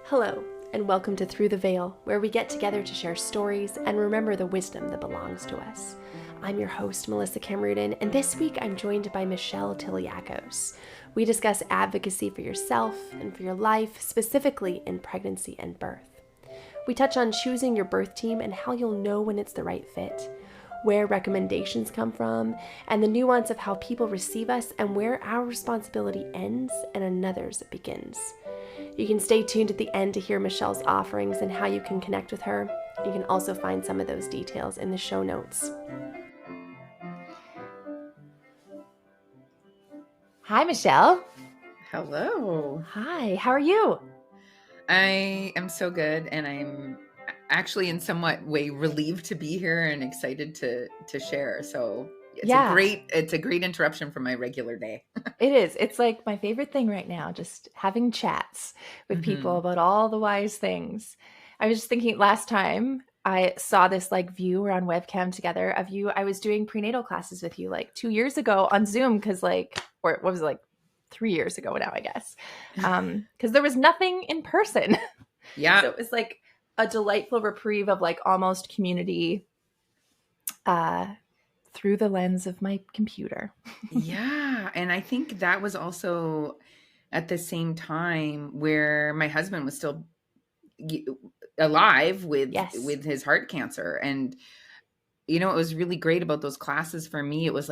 Hello, and welcome to Through the Veil, where we get together to share stories and remember the wisdom that belongs to us. I'm your host, Melissa Camerudin, and this week I'm joined by Michelle Tyliakos. We discuss advocacy for yourself and for your life, specifically in pregnancy and birth. We touch on choosing your birth team and how you'll know when it's the right fit, where recommendations come from, and the nuance of how people receive us and where our responsibility ends and another's begins. You can stay tuned at the end to hear Michelle's offerings and how you can connect with her. You can also find some of those details in the show notes. Hi, Michelle. Hello. Hi, how are you? I am so good, and I'm actually in somewhat way relieved to be here and excited to share. So it's a great interruption from my regular day. It is. It's like my favorite thing right now, just having chats with people about all the wise things. I was just thinking last time I saw this view, we're on webcam together of you. I was doing prenatal classes with you 2 years ago on Zoom or what was it, 3 years ago now, I guess. Because there was nothing in person. Yeah. So it was a delightful reprieve of almost community through the lens of my computer. Yeah. And I think that was also at the same time where my husband was still alive with his heart cancer. And, it was really great about those classes for me. It was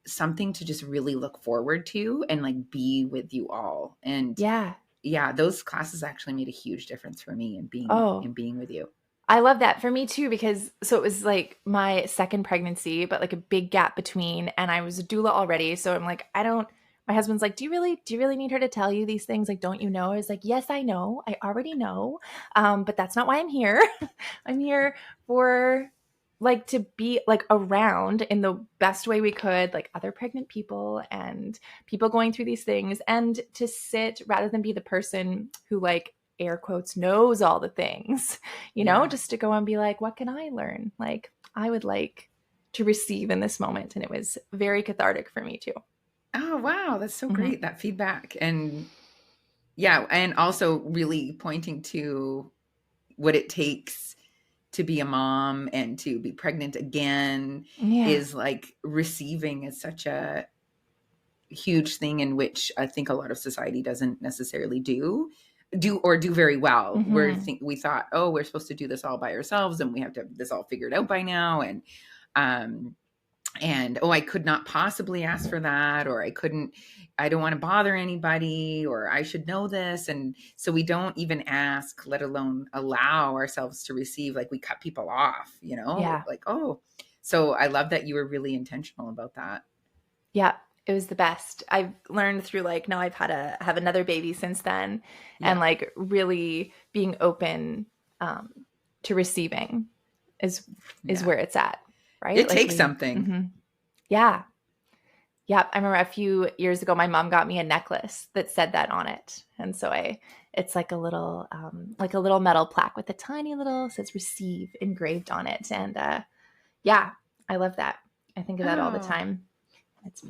something to just really look forward to and be with you all. And yeah, those classes actually made a huge difference for me in being with you. I love that for me too, because it was my second pregnancy, but a big gap between, and I was a doula already. So I'm my husband's do you really need her to tell you these things? Don't you know? I was yes, I know. I already know. But that's not why I'm here. I'm here for to be around in the best way we could, other pregnant people and people going through these things, and to sit rather than be the person who air quotes knows all the things, just to go and be what can I learn? I would like to receive in this moment. And it was very cathartic for me too. Oh, wow. That's so great. That feedback. And yeah. And also really pointing to what it takes to be a mom and to be pregnant again is receiving is such a huge thing in which I think a lot of society doesn't necessarily do very well. We thought, oh, we're supposed to do this all by ourselves and we have to have this all figured out by now. And oh, I could not possibly ask for that, or I don't want to bother anybody, or I should know this. And so we don't even ask, let alone allow ourselves to receive. We cut people off, oh. So I love that you were really intentional about that. Yeah. It was the best. I've learned through now I've have another baby since then, and really being open to receiving is where it's at, right? It takes something. Yeah. Yeah. I remember a few years ago, my mom got me a necklace that said that on it. And so it's a little metal plaque with a tiny little says receive engraved on it. And yeah, I love that. I think of that all the time.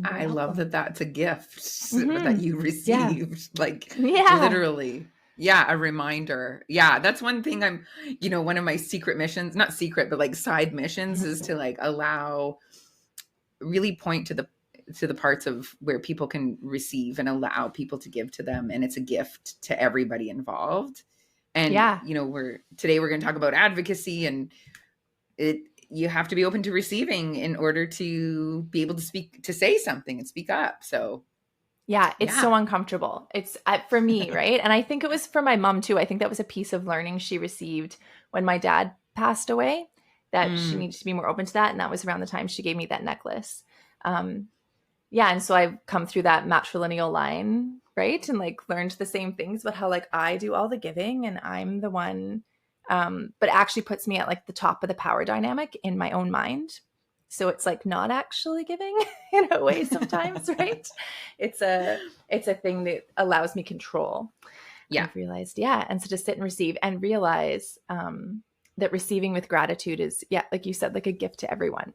I love that that's a gift that you received, literally. Yeah, a reminder. Yeah, that's one thing one of my secret missions, not secret, but side missions is to really point to the parts of where people can receive and allow people to give to them. And it's a gift to everybody involved. And, today we're going to talk about advocacy, and you have to be open to receiving in order to be able to say something and speak up. So yeah, it's so uncomfortable. It's for me, right? And I think it was for my mom too. I think that was a piece of learning she received when my dad passed away, that she needed to be more open to that. And that was around the time she gave me that necklace. And so I've come through that matrilineal line, right? And learned the same things about how I do all the giving and I'm the one, but actually puts me at the top of the power dynamic in my own mind. So it's not actually giving in a way sometimes, right? It's a thing that allows me control. Yeah. I've realized, and so to sit and receive and realize that receiving with gratitude is, like you said, a gift to everyone.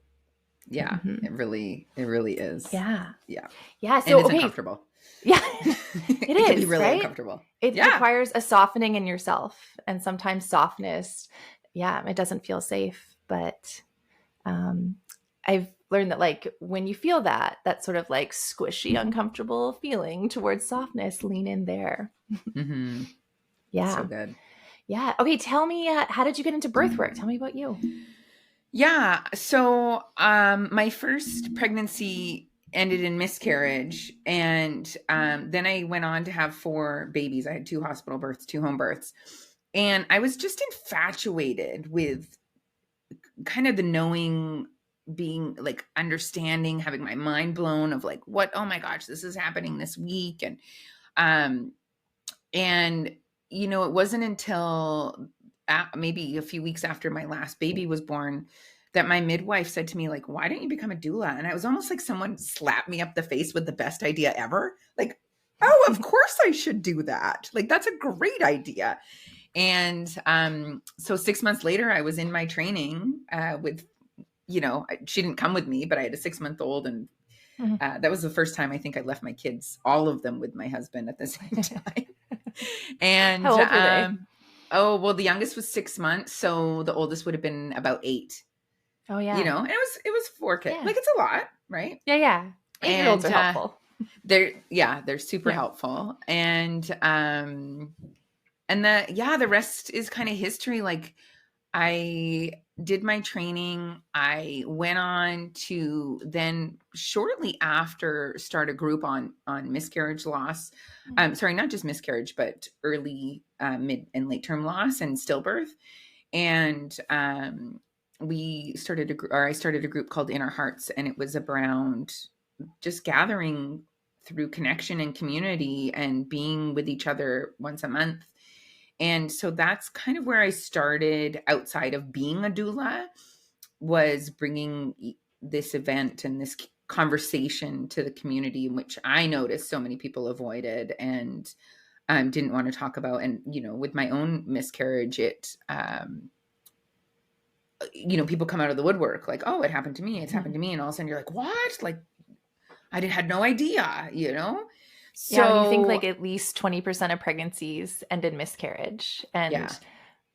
Yeah, Mhm. it really is. Yeah. Yeah. Yeah. And So, it's okay. uncomfortable. Yeah, it It can be is, really right? uncomfortable. It Yeah. requires a softening in yourself. And sometimes softness, yeah, it doesn't feel safe. But um, I've learned that, like, when you feel that sort of like squishy, uncomfortable feeling towards softness, lean in there. Mm-hmm. So Yeah. good. Yeah. Okay. Tell me, how did you get into birth work? Tell me about you. Yeah. So, my first pregnancy ended in miscarriage, and then I went on to have 4 babies. I had 2 hospital births, 2 home births, and I was just infatuated with kind of the knowing, being like understanding, having my mind blown of like what, oh my gosh, this is happening this week, um, and it wasn't until maybe a few weeks after my last baby was born that my midwife said to me, like, why don't you become a doula? And I was almost like someone slapped me up the face with the best idea ever. Like, oh, of course I should do that. Like, that's a great idea. And so 6 months later, I was in my training with, she didn't come with me, but I had a 6-month-old, and that was the first time I think I left my kids, all of them, with my husband at the same time. And How old were they? oh, well, the youngest was 6 months, so the oldest would have been about 8. Oh, yeah. And it was 4 kids. Yeah. Like, it's a lot, right? Yeah. Yeah. 8-year-olds And are helpful. they're super Yeah. helpful. And the rest is kind of history. Like, I did my training. I went on to then shortly after start a group on miscarriage loss. Sorry, not just miscarriage, but early, mid, and late term loss and stillbirth. And I started a group called In Our Hearts, and it was around just gathering through connection and community and being with each other once a month. And so that's kind of where I started outside of being a doula, was bringing this event and this conversation to the community, in which I noticed so many people avoided and didn't want to talk about. And, with my own miscarriage, people come out of the woodwork like, oh, it happened to me. It's happened to me. And all of a sudden you're like, what? Like, had no idea, Yeah, when you think So like at least 20% of pregnancies end in miscarriage. And yeah,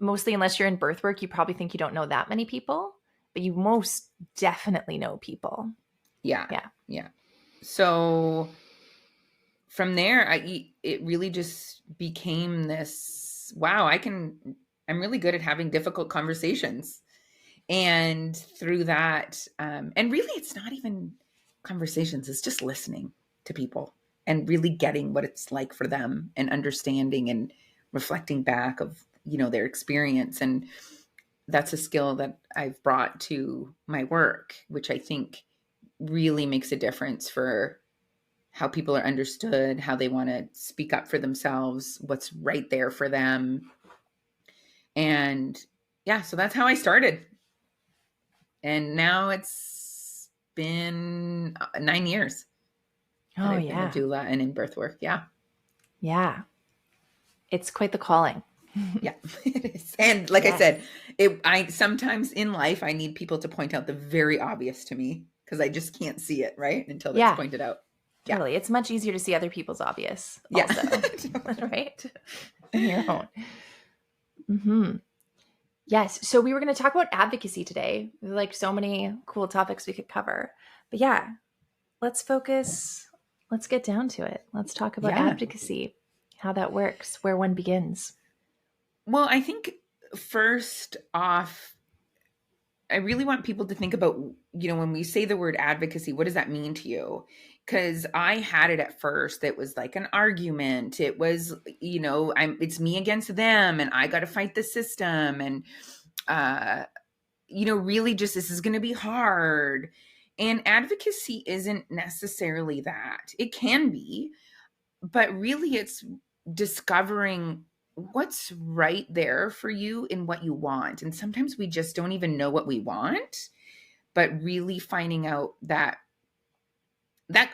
mostly, unless you're in birth work, you probably think you don't know that many people, but you most definitely know people. yeah, Yeah. yeah. So from there, it really just became this, wow, I'm really good at having difficult conversations. And through that, and really it's not even conversations, it's just listening to people and really getting what it's like for them and understanding and reflecting back of, their experience. And that's a skill that I've brought to my work, which I think really makes a difference for how people are understood, how they want to speak up for themselves, what's right there for them. And yeah, so that's how I started. And now it's been 9 years that Oh, I've been a yeah. doula and in birth work. Yeah. Yeah. It's quite the calling. Yeah, it is. And like I Yes. said, I sometimes in life, I need people to point out the very obvious to me, because I just can't see it, right, until it's Yeah, pointed out. Yeah. totally. It's much easier to see other people's obvious Yeah. also, right? Than your own. Mm-hmm. Yes. So we were going to talk about advocacy today. There's like so many cool topics we could cover. But yeah, let's focus. Let's get down to it. Let's talk about Yeah. advocacy, how that works, where one begins. Well, I think first off, I really want people to think about, when we say the word advocacy, what does that mean to you? Because I had it at first. It was like an argument. It was, it's me against them, and I got to fight the system. And, really just, this is going to be hard. And advocacy isn't necessarily that. It can be, but really it's discovering what's right there for you in what you want. And sometimes we just don't even know what we want, but really finding out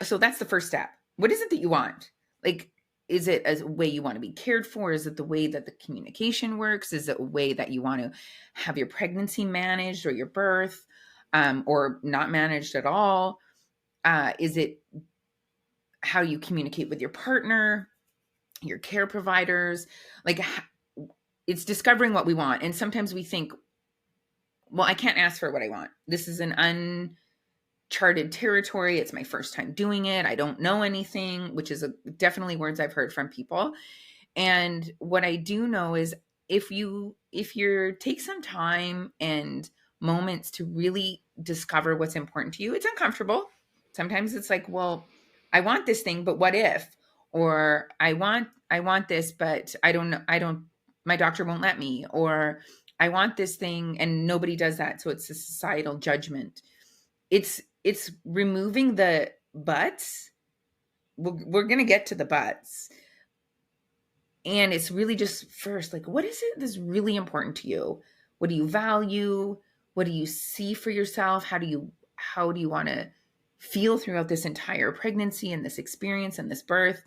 so that's the first step. What is it that you want? Like, is it a way you want to be cared for? Is it the way that the communication works? Is it a way that you want to have your pregnancy managed or your birth? or not managed at all? Is it how you communicate with your partner, your care providers? Like, it's discovering what we want. And sometimes we think, well, I can't ask for what I want. This is an uncharted territory. It's my first time doing it. I don't know anything, which is definitely words I've heard from people. And what I do know is if you take some time and moments to really discover what's important to you, it's uncomfortable. Sometimes it's like, well, I want this thing, but what if? Or I want this, but I don't know, my doctor won't let me. Or I want this thing and nobody does that, so it's a societal judgment. It's removing the buts. We're going to get to the buts. And it's really just first, like, what is it that's really important to you? What do you value? What do you see for yourself? How do you want to feel throughout this entire pregnancy and this experience and this birth?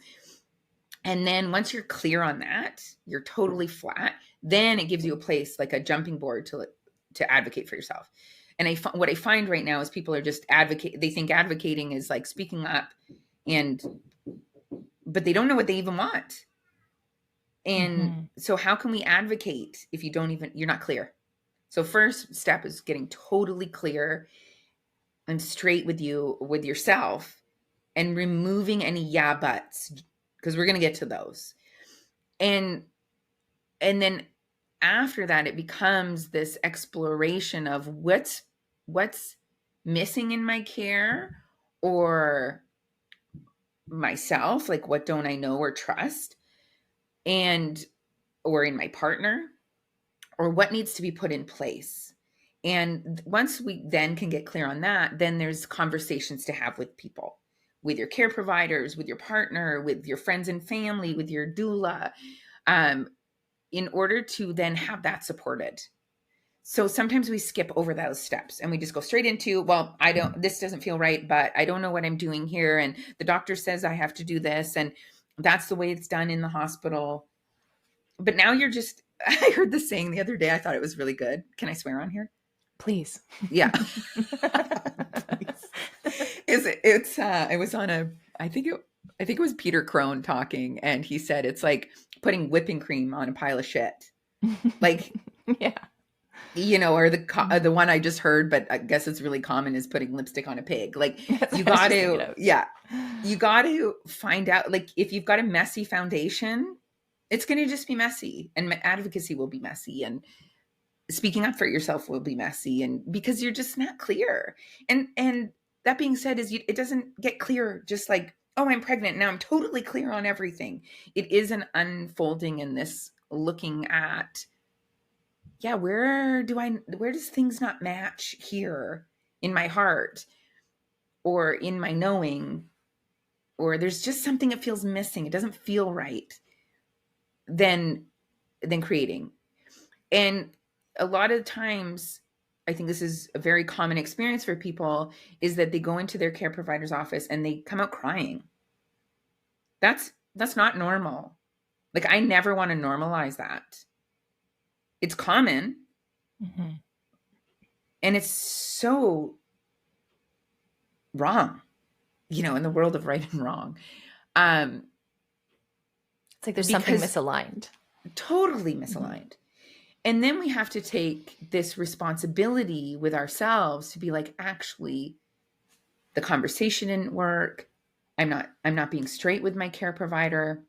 And then once you're clear on that, you're totally flat. Then it gives you a place, like a jumping board to advocate for yourself. And what I find right now is people are just they think advocating is like speaking up, but they don't know what they even want. And so how can we advocate if you're not clear? So first step is getting totally clear and straight with yourself, and removing any yeah buts, because we're going to get to those. And then after that, it becomes this exploration of what's missing in my care or myself, like what don't I know or trust, or in my partner, or what needs to be put in place. And once we then can get clear on that, then there's conversations to have with people, with your care providers, with your partner, with your friends and family, with your doula, in order to then have that supported. So sometimes we skip over those steps and we just go straight into, well, this doesn't feel right, but I don't know what I'm doing here. And the doctor says I have to do this. And that's the way it's done in the hospital. But now I heard this saying the other day. I thought it was really good. Can I swear on here? Please. Yeah. It was on I think it was Peter Crone talking, and he said it's like putting whipping cream on a pile of shit. Like, yeah. Or the one I just heard, but I guess it's really common, is putting lipstick on a pig. Like, you got to find out, like, if you've got a messy foundation, it's going to just be messy, and advocacy will be messy, and speaking up for yourself will be messy, and because you're just not clear. And that being said, it doesn't get clear just like, oh, I'm pregnant now, I'm totally clear on everything. It is an unfolding in this looking at, where does things not match here in my heart or in my knowing, or there's just something that feels missing. It doesn't feel right. Then creating. And a lot of times, I think this is a very common experience for people, is that they go into their care provider's office and they come out crying. That's not normal. Like, I never want to normalize that. It's common. Mm-hmm. And it's so wrong, in the world of right and wrong. It's like there's something misaligned. Totally misaligned. And then we have to take this responsibility with ourselves to be like, actually, the conversation didn't work. I'm not being straight with my care provider.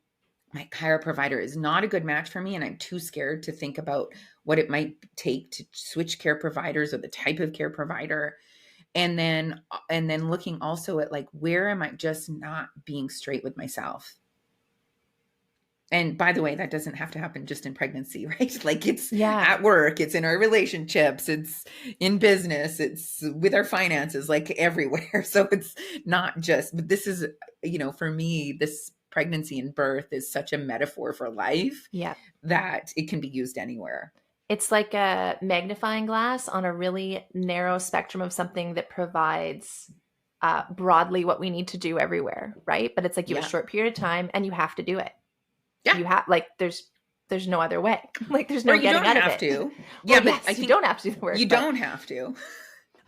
My care provider is not a good match for me, and I'm too scared to think about what it might take to switch care providers or the type of care provider. And then looking also at, like, where am I just not being straight with myself? And by the way, that doesn't have to happen just in pregnancy, right? Like, it's at work, it's in our relationships, it's in business, it's with our finances, like everywhere. So it's not just, but this is, for me, this pregnancy and birth is such a metaphor for life that it can be used anywhere. It's like a magnifying glass on a really narrow spectrum of something that provides broadly what we need to do everywhere, right? But it's like you have a short period of time and you have to do it. Yeah. You have, like, there's no other way. Like, there's no getting out of it. To. Yeah, but I think you don't have to do the work. You don't have to.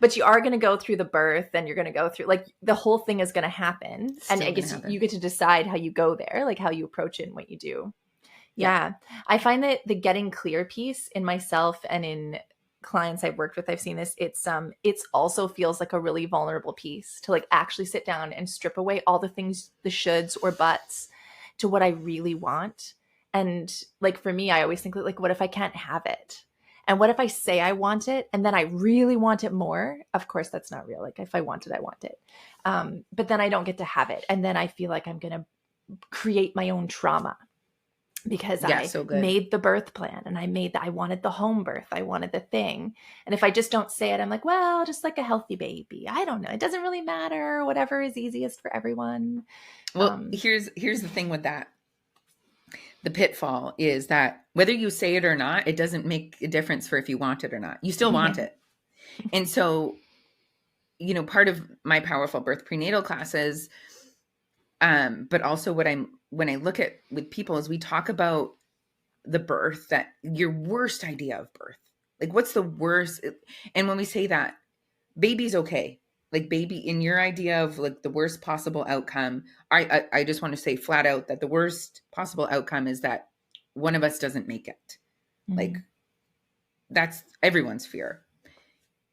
but you are going to go through the birth, and you're going to go through, like, the whole thing is going to happen. It's And still I gonna guess happen. you get to decide how you go there, like how you approach it and what you do. Yeah. Yeah. I find that the getting clear piece in myself and in clients I've worked with, I've seen this. It's also feels like a really vulnerable piece to like actually sit down and strip away all the things, the shoulds or buts, to what I really want. And like for me, I always think like, what if I can't have it? And what if I say I want it and then I really want it more? Of course, that's not real. Like if I want it, I want it. But then I don't get to have it. And then I feel like I'm going to create my own trauma because Yeah. I So good. made the birth plan and I wanted the home birth. I wanted the thing. And if I just don't say it, I'm like, well, just like a healthy baby. I don't know. It doesn't really matter. Whatever is easiest for everyone. Well, here's the thing with that. The pitfall is that whether you say it or not, it doesn't make a difference for if you want it or not. You still want Yeah. it. And so, part of my powerful birth prenatal classes, but also when I look at with people is we talk about the birth, that your worst idea of birth. Like what's the worst? And when we say that, baby's okay. Like baby, in your idea of like the worst possible outcome, I just want to say flat out that the worst possible outcome is that one of us doesn't make it. Like Mm. that's everyone's fear.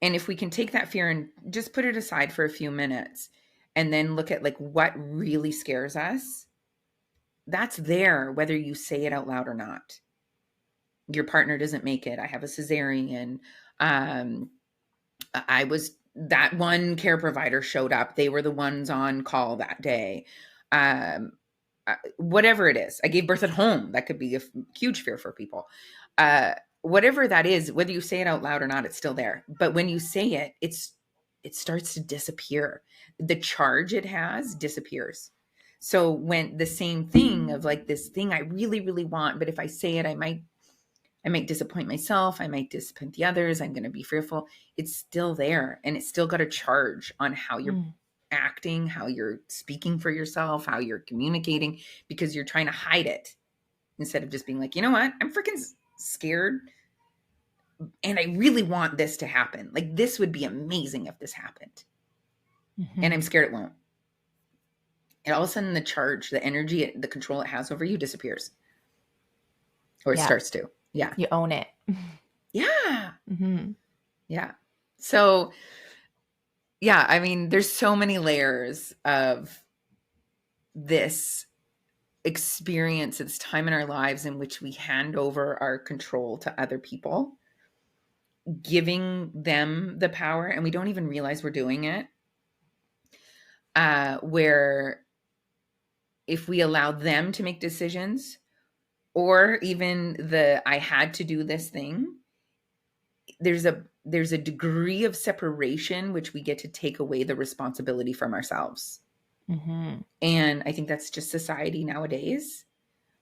And if we can take that fear and just put it aside for a few minutes and then look at like what really scares us, that's there whether you say it out loud or not. Your partner doesn't make it. I have a cesarean. Um, I was that one care provider showed up. They were the ones on call that day. Um, whatever it is, I gave birth at home. That could be a huge fear for people. Whatever that is, whether you say it out loud or not, it's still there. But when you say it, it starts to disappear. The charge it has disappears. So when the same thing of like this thing I really, really want, but if I say it, I might disappoint myself. I might disappoint the others. I'm going to be fearful. It's still there. And it's still got a charge on how you're Mm. acting, how you're speaking for yourself, how you're communicating, because you're trying to hide it instead of just being like, you know what? I'm freaking scared. And I really want this to happen. Like, this would be amazing if this happened. Mm-hmm. And I'm scared it won't. And all of a sudden, the charge, the energy, the control it has over you disappears. Or it Yeah. starts to. Yeah. You own it. Yeah. Mm-hmm. Yeah. So, yeah, I mean, there's so many layers of this experience. It's time in our lives in which we hand over our control to other people, giving them the power, and we don't even realize we're doing it. Where if we allow them to make decisions, or even I had to do this thing, there's a degree of separation which we get to take away the responsibility from ourselves. Mm-hmm. And I think that's just society nowadays,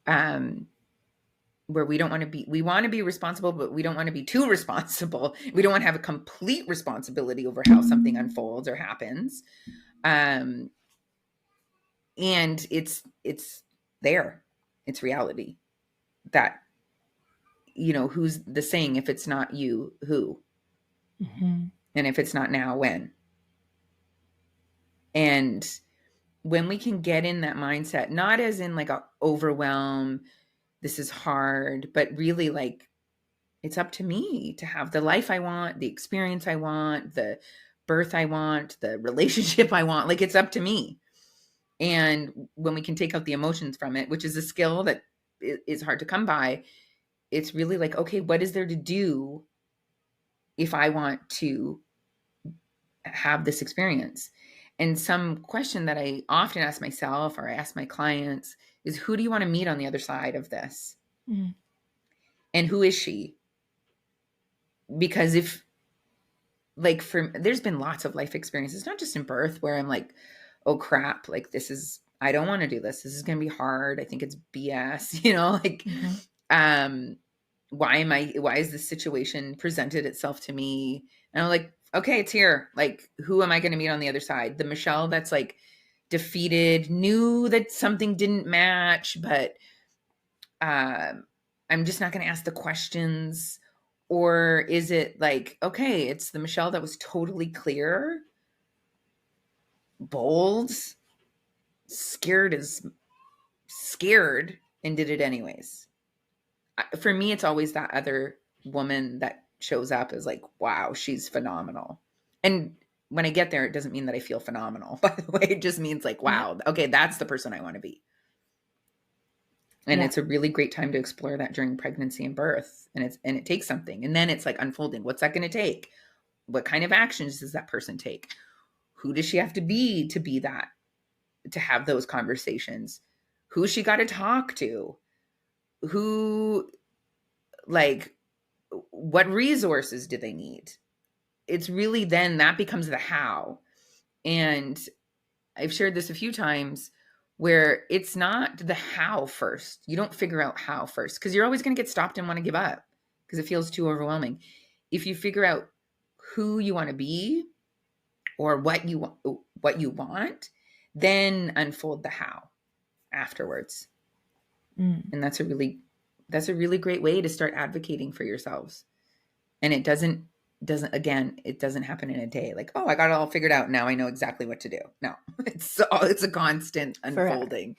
where we want to be responsible, but we don't want to be too responsible. We don't want to have a complete responsibility over how something unfolds or happens. And it's there. It's reality that, who's the saying, if it's not you, who? Mm-hmm. And if it's not now, when? And when we can get in that mindset, not as in like a overwhelm, this is hard, but really like, it's up to me to have the life I want, the experience I want, the birth I want, the relationship I want. Like, it's up to me. And when we can take out the emotions from it, which is a skill that is hard to come by, it's really like, okay, what is there to do if I want to have this experience? And some question that I often ask myself or I ask my clients is, who do you want to meet on the other side of this? Mm. And who is she? Because if, like, there's been lots of life experiences, not just in birth, where I'm like, oh crap, like I don't want to do this. This is going to be hard. I think it's BS, like, Mm-hmm. why is this situation presented itself to me? And I'm like, okay, it's here. Like, who am I going to meet on the other side? The Michelle that's like defeated, knew that something didn't match, but I'm just not going to ask the questions, Or is it like, okay, it's the Michelle that was totally clear, bold, scared as scared, and did it anyways? For me, it's always that other woman that shows up as like, wow, she's phenomenal. And when I get there, it doesn't mean that I feel phenomenal, by the way. It just means like, Yeah. wow, okay, that's the person I want to be. And Yeah. it's a really great time to explore that during pregnancy and birth. And it takes something. And then it's like unfolding. What's that going to take? What kind of actions does that person take? Who does she have to be that, to have those conversations? Who she got to talk to? Who, like, what resources do they need? It's really then that becomes the how. And I've shared this a few times where it's not the how first. You don't figure out how first because you're always going to get stopped and want to give up because it feels too overwhelming. If you figure out who you want to be or what you want, then unfold the how afterwards. And that's a really great way to start advocating for yourselves. And it doesn't happen in a day. Like, oh, I got it all figured out. Now I know exactly what to do. No, it's a constant unfolding.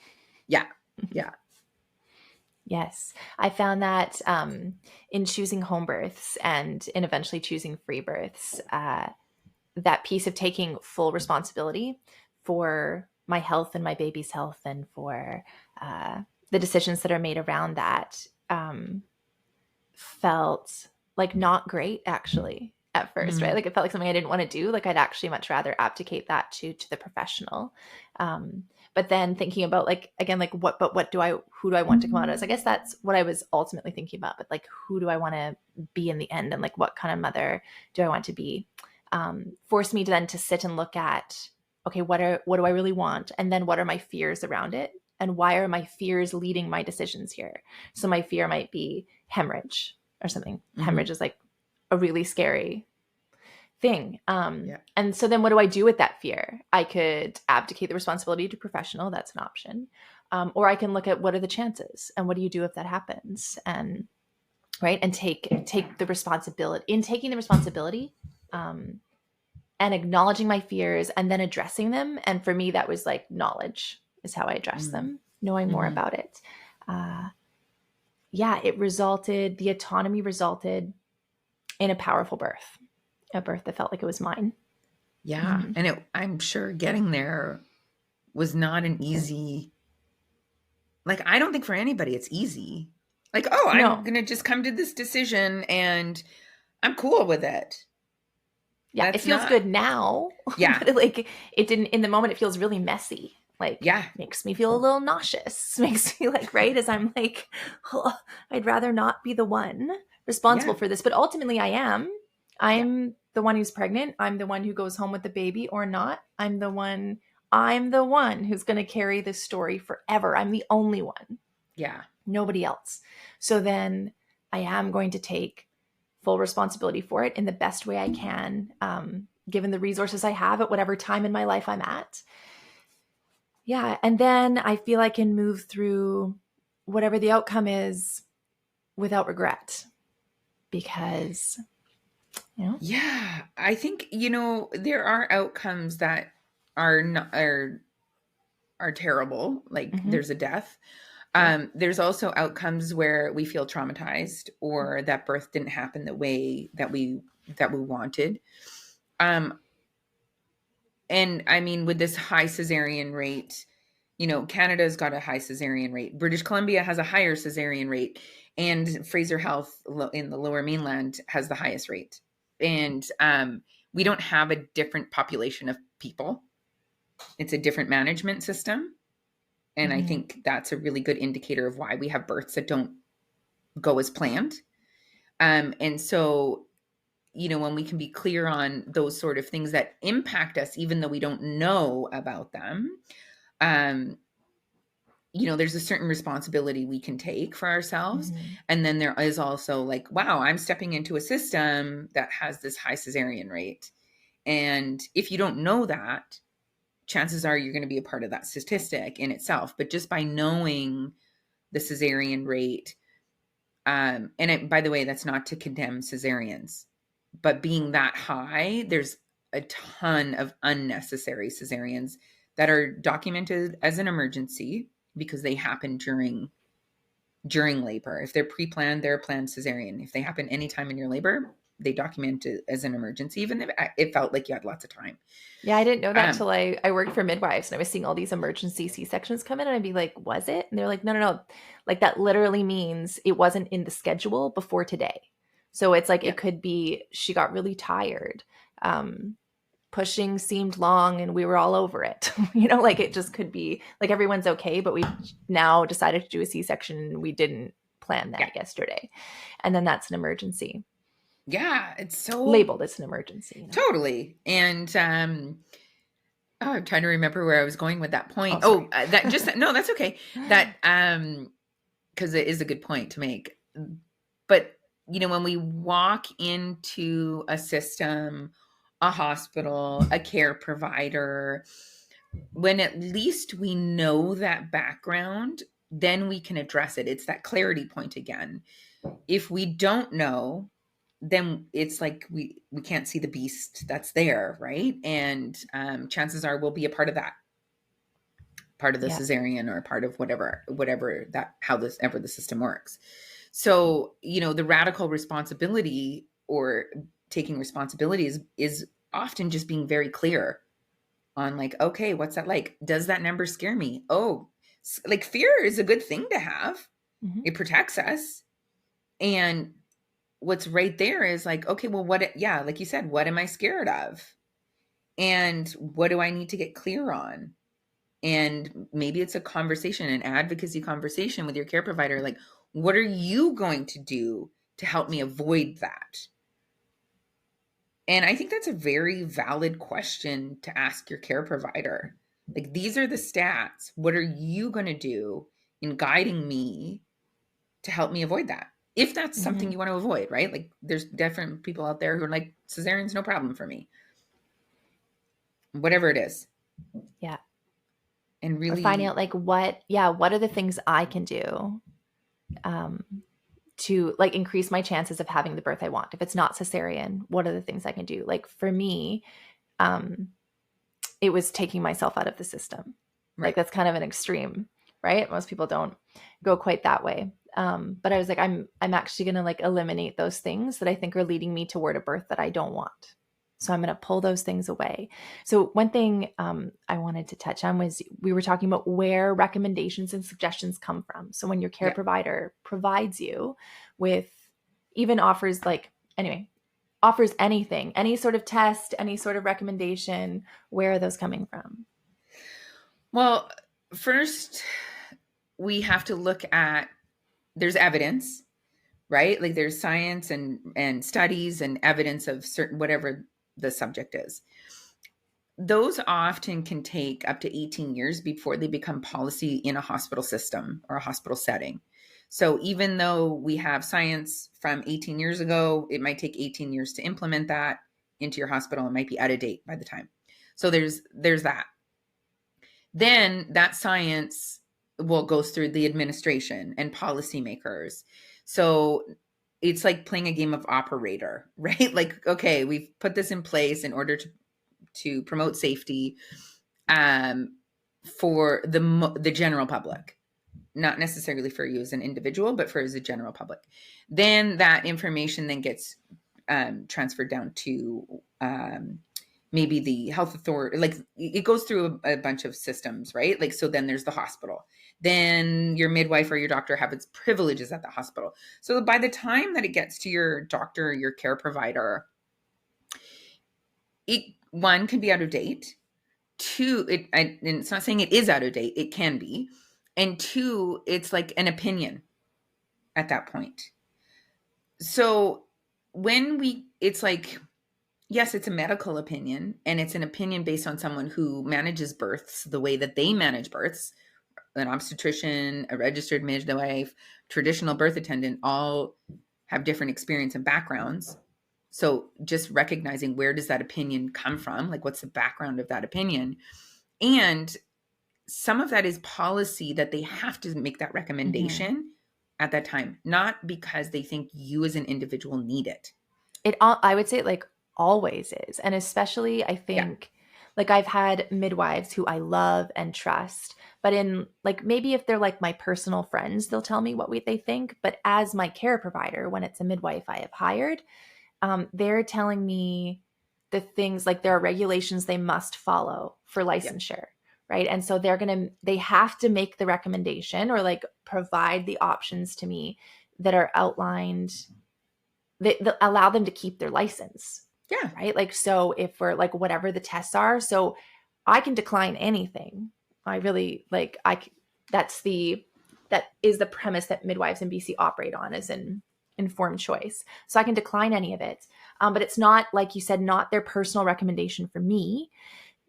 Forever. Yeah. Yes. I found that in choosing home births and in eventually choosing free births, that piece of taking full responsibility for my health and my baby's health and for the decisions that are made around that felt like not great actually at first, right? Like it felt like something I didn't want to do. Like I'd actually much rather abdicate that to the professional. But then thinking about like, again, like who do I want to come out as? I guess that's what I was ultimately thinking about, but like, who do I want to be in the end? And like, what kind of mother do I want to be? Forced me to then to sit and look at, okay, what do I really want? And then what are my fears around it? And why are my fears leading my decisions here? So my fear might be hemorrhage or something. Hemorrhage is like a really scary thing. And so then what do I do with that fear? I could abdicate the responsibility to professional. That's an option. Or I can look at what are the chances and what do you do if that happens? And right. And take the responsibility. In taking the responsibility, and acknowledging my fears and then addressing them. And for me, that was like knowledge is how I address them, knowing more about it. The autonomy resulted in a powerful birth, a birth that felt like it was mine. Yeah. And I'm sure getting there was not an easy, like, I don't think for anybody it's easy. Like, oh, I'm going to just come to this decision and I'm cool with it. Yeah. It feels good now. Yeah. But like it didn't, in the moment, it feels really messy. Like, makes me feel a little nauseous. Makes me like, right. As I'm like, oh, I'd rather not be the one responsible for this, but ultimately I am. I'm the one who's pregnant. I'm the one who goes home with the baby or not. I'm the one who's going to carry this story forever. I'm the only one. Yeah. Nobody else. So then I am going to take full responsibility for it in the best way I can, given the resources I have at whatever time in my life I'm at. Yeah. And then I feel I can move through whatever the outcome is without regret because, Yeah. I think, there are outcomes that are not, are terrible. Like there's a death. There's also outcomes where we feel traumatized or that birth didn't happen the way that we wanted. And I mean, with this high cesarean rate, Canada's got a high cesarean rate. British Columbia has a higher cesarean rate, and Fraser Health in the Lower Mainland has the highest rate. And we don't have a different population of people. It's a different management system. And I think that's a really good indicator of why we have births that don't go as planned. And so, when we can be clear on those sort of things that impact us, even though we don't know about them, there's a certain responsibility we can take for ourselves. And then there is also like, wow, I'm stepping into a system that has this high cesarean rate. And if you don't know that, chances are you're going to be a part of that statistic in itself. But just by knowing the cesarean rate, By the way, that's not to condemn cesareans, but being that high, there's a ton of unnecessary cesareans that are documented as an emergency because they happen during labor. If they're pre-planned, they're a planned cesarean. If they happen anytime in your labor, they document it as an emergency, even if it felt like you had lots of time. Yeah, I didn't know that Um, till I worked for midwives and I was seeing all these emergency C-sections come in and I'd be like, was it? And they're like, no, no, no. Like that literally means it wasn't in the schedule before today. So it's like yeah, it could be she got really tired. Um, Pushing seemed long and we were all over it. Like it just could be like everyone's okay, but we now decided to do a C-section and we didn't plan yeah, that yesterday. And then that's an emergency. yeah. It's so Labeled as an emergency. totally. And I'm trying to remember where I was going with that point. Oh, sorry. That just no, that's okay. That because it is a good point to make. But when we walk into a system, a hospital, a care provider, when at least we know that background, then we can address it. It's that clarity point again. If we don't know, then it's like we can't see the beast that's there, right? And chances are we'll be a part of that, part of the Yeah. cesarean or part of whatever that how this ever the system works. So the radical responsibility or taking responsibility is often just being very clear on like, okay, what's that like? Does that number scare me? Oh, like fear is a good thing to have. Mm-hmm. It protects us. And what's right there is like, okay, well, like you said, what am I scared of? And what do I need to get clear on? And maybe it's a conversation, an advocacy conversation with your care provider. Like, what are you going to do to help me avoid that? And I think that's a very valid question to ask your care provider. Like, these are the stats. What are you going to do in guiding me to help me avoid that? If that's something Mm-hmm. you want to avoid, right? Like, there's different people out there who are like, cesarean's no problem for me, whatever it is. Yeah. And Or finding really, out like what are the things I can do um, to like increase my chances of having the birth I want. If it's not cesarean, what are the things I can do? Like for me, um, it was taking myself out of the system. Like right. that's kind of an extreme, right? Most people don't go quite that way. But I was like, I'm actually gonna like eliminate those things that I think are leading me toward a birth that I don't want. So I'm going to pull those things away. So one thing I wanted to touch on was we were talking about where recommendations and suggestions come from. So when your care Yeah. provider provides you with even offers offers anything, any sort of test, any sort of recommendation, where are those coming from? Well, first, we have to look at there's evidence, right? Like there's science and studies and evidence of certain whatever the subject is. Those often can take up to 18 years before they become policy in a hospital system or a hospital setting. So even though we have science from 18 years ago, it might take 18 years to implement that into your hospital. It might be out of date by the time. So there's that. Then that science goes through the administration and policymakers. So it's like playing a game of operator, right? Like, okay, we've put this in place in order to promote safety for the general public, not necessarily for you as an individual, but for as a general public. Then that information then gets transferred down to maybe the health authority. Like it goes through a bunch of systems, right? Like, so then there's the hospital. Then your midwife or your doctor have its privileges at the hospital. So by the time that it gets to your doctor or your care provider, one can be out of date. Two, and it's not saying it is out of date. It can be. And two, it's like an opinion at that point. So it's like, yes, it's a medical opinion, and it's an opinion based on someone who manages births the way that they manage births, an obstetrician, a registered midwife, traditional birth attendant, all have different experience and backgrounds. So just recognizing where does that opinion come from? Like what's the background of that opinion? And some of that is policy that they have to make that recommendation at that time, not because they think you as an individual need it. I would say it like always is. And especially I Yeah. think like I've had midwives who I love and trust, but in like maybe if they're like my personal friends, they'll tell me what they think. But as my care provider, when it's a midwife I have hired, they're telling me the things like there are regulations they must follow for Yeah. licensure. Right. And so they have to make the recommendation or like provide the options to me that are outlined that allow them to keep their license. Yeah. Right. Like, so if we're like, whatever the tests are, so I can decline anything. I really like, that is the premise that midwives in BC operate on, as an informed choice. So I can decline any of it. But it's not, like you said, not their personal recommendation for me.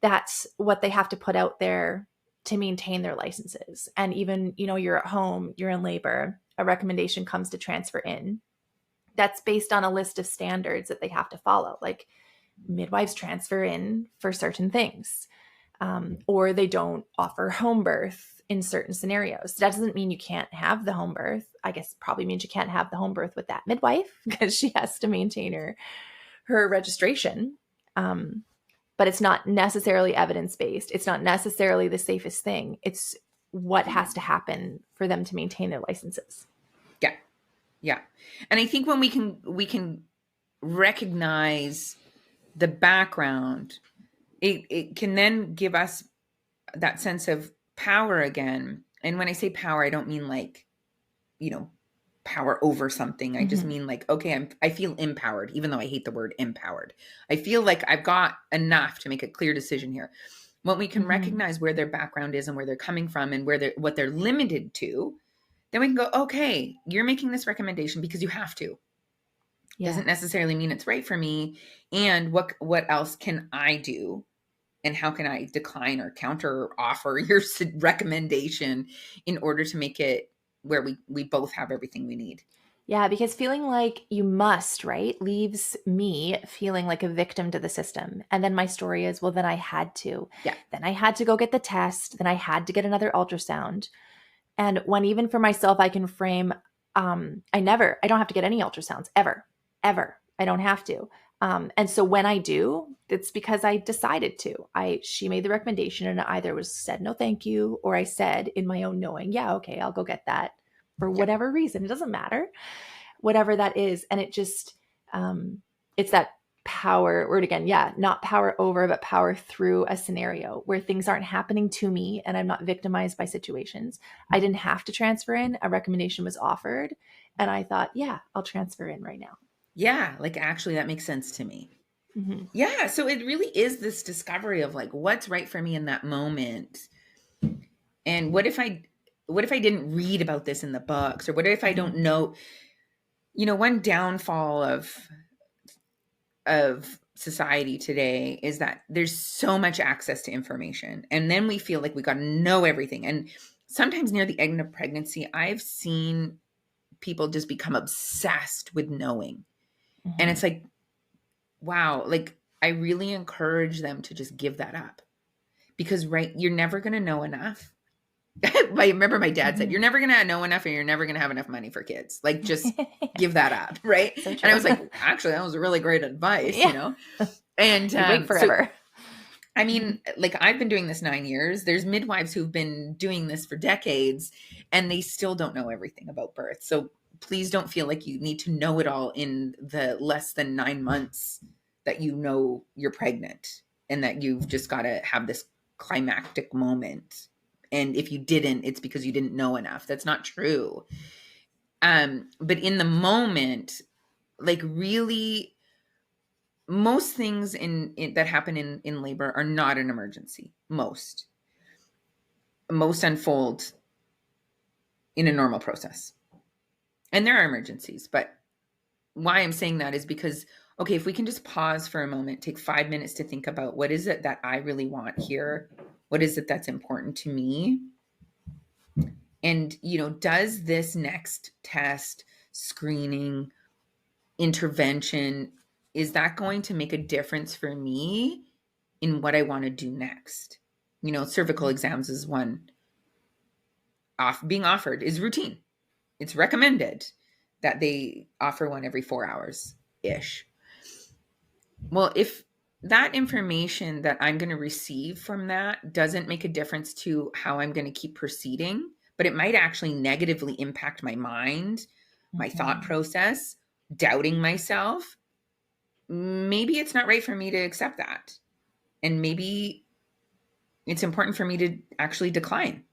That's what they have to put out there to maintain their licenses. And even, you're at home, you're in labor, a recommendation comes to transfer in. That's based on a list of standards that they have to follow. Like midwives transfer in for certain things, or they don't offer home birth in certain scenarios. That doesn't mean you can't have the home birth. I guess probably means you can't have the home birth with that midwife because she has to maintain her registration. But it's not necessarily evidence-based. It's not necessarily the safest thing. It's what has to happen for them to maintain their licenses. Yeah. Yeah. And I think when we can recognize the background, it can then give us that sense of power again. And when I say power, I don't mean like, power over something. I just mean like, okay, I feel empowered, even though I hate the word empowered. I feel like I've got enough to make a clear decision here. When we can recognize where their background is and where they're coming from and what they're limited to, then we can go, okay, you're making this recommendation because you have to. Yeah. Doesn't necessarily mean it's right for me. And what else can I do? And how can I decline or counter offer your recommendation in order to make it where we both have everything we need? Yeah, because feeling like you must, right, leaves me feeling like a victim to the system. And then my story is, well, then I had to. Yeah. Then I had to go get the test. Then I had to get another ultrasound. And when even for myself, I can frame, I don't have to get any ultrasounds ever, ever. I don't have to. And so when I do, it's because I decided to. She made the recommendation and I either was said no thank you, or I said in my own knowing, yeah, okay, I'll go get that for whatever reason. It doesn't matter, whatever that is. And it just, it's that power word again. Yeah, not power over, but power through a scenario where things aren't happening to me and I'm not victimized by situations. I didn't have to transfer in. A recommendation was offered and I thought, yeah, I'll transfer in right now. Yeah, like actually that makes sense to me. Yeah, so it really is this discovery of like what's right for me in that moment. And what if I didn't read about this in the books, or what if I don't know, one downfall of society today is that there's so much access to information, and then we feel like we got to know everything. And sometimes near the end of pregnancy, I've seen people just become obsessed with knowing. And it's like, wow, like I really encourage them to just give that up, because you're never going to know enough. I remember my dad said, you're never going to know enough and you're never going to have enough money for kids. Like, just give that up. Right. So and I was like, actually, that was really great advice, and wait forever. So, I mean, like I've been doing this 9 years. There's midwives who've been doing this for decades and they still don't know everything about birth. So please don't feel like you need to know it all in the less than 9 months that you're pregnant, and that you've just got to have this climactic moment. And if you didn't, it's because you didn't know enough. That's not true. But in the moment, like really, most things that happen in labor are not an emergency. Most unfold in a normal process. And there are emergencies, but why I'm saying that is because, okay, if we can just pause for a moment, take 5 minutes to think about what is it that I really want here? What is it that's important to me? And, does this next test, screening, intervention, is that going to make a difference for me in what I want to do next? Cervical exams is one being offered, is routine. it's recommended that they offer one every 4 hours ish. Well, if that information that I'm going to receive from that doesn't make a difference to how I'm going to keep proceeding, but it might actually negatively impact my mind, my thought process, doubting myself, maybe it's not right for me to accept that. And maybe it's important for me to actually decline.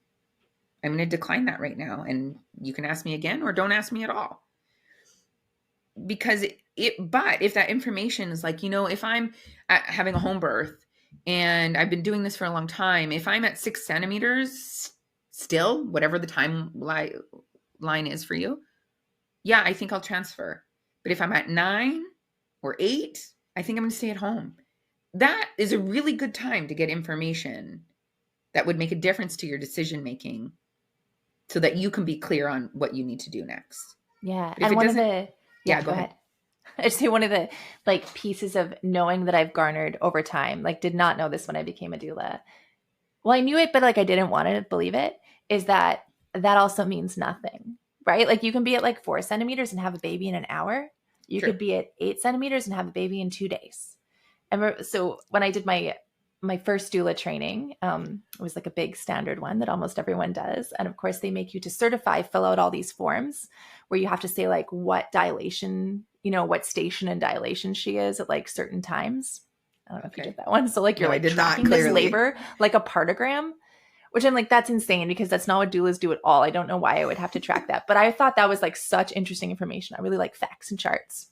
I'm going to decline that right now. And you can ask me again or don't ask me at all. Because but if that information is like, if I'm having a home birth and I've been doing this for a long time, if I'm at 6 centimeters still, whatever the timeline is for you, yeah, I think I'll transfer. But if I'm at 9 or 8, I think I'm going to stay at home. That is a really good time to get information that would make a difference to your decision making so that you can be clear on what you need to do next. Yeah. And one of the, yeah, go ahead. I just say one of the like pieces of knowing that I've garnered over time, like did not know this when I became a doula. Well, I knew it, but like I didn't want to believe it, is that also means nothing, right? Like you can be at like 4 centimeters and have a baby in an hour. You could be at 8 centimeters and have a baby in 2 days. And so when I did my first doula training, it was like a big standard one that almost everyone does. And of course they make you to certify, fill out all these forms where you have to say like what dilation, what station in dilation she is at like certain times. I don't know if you did that one. So like you're like tracking this labor, like a partogram, which I'm like, that's insane because that's not what doulas do at all. I don't know why I would have to track that. But I thought that was like such interesting information. I really like facts and charts.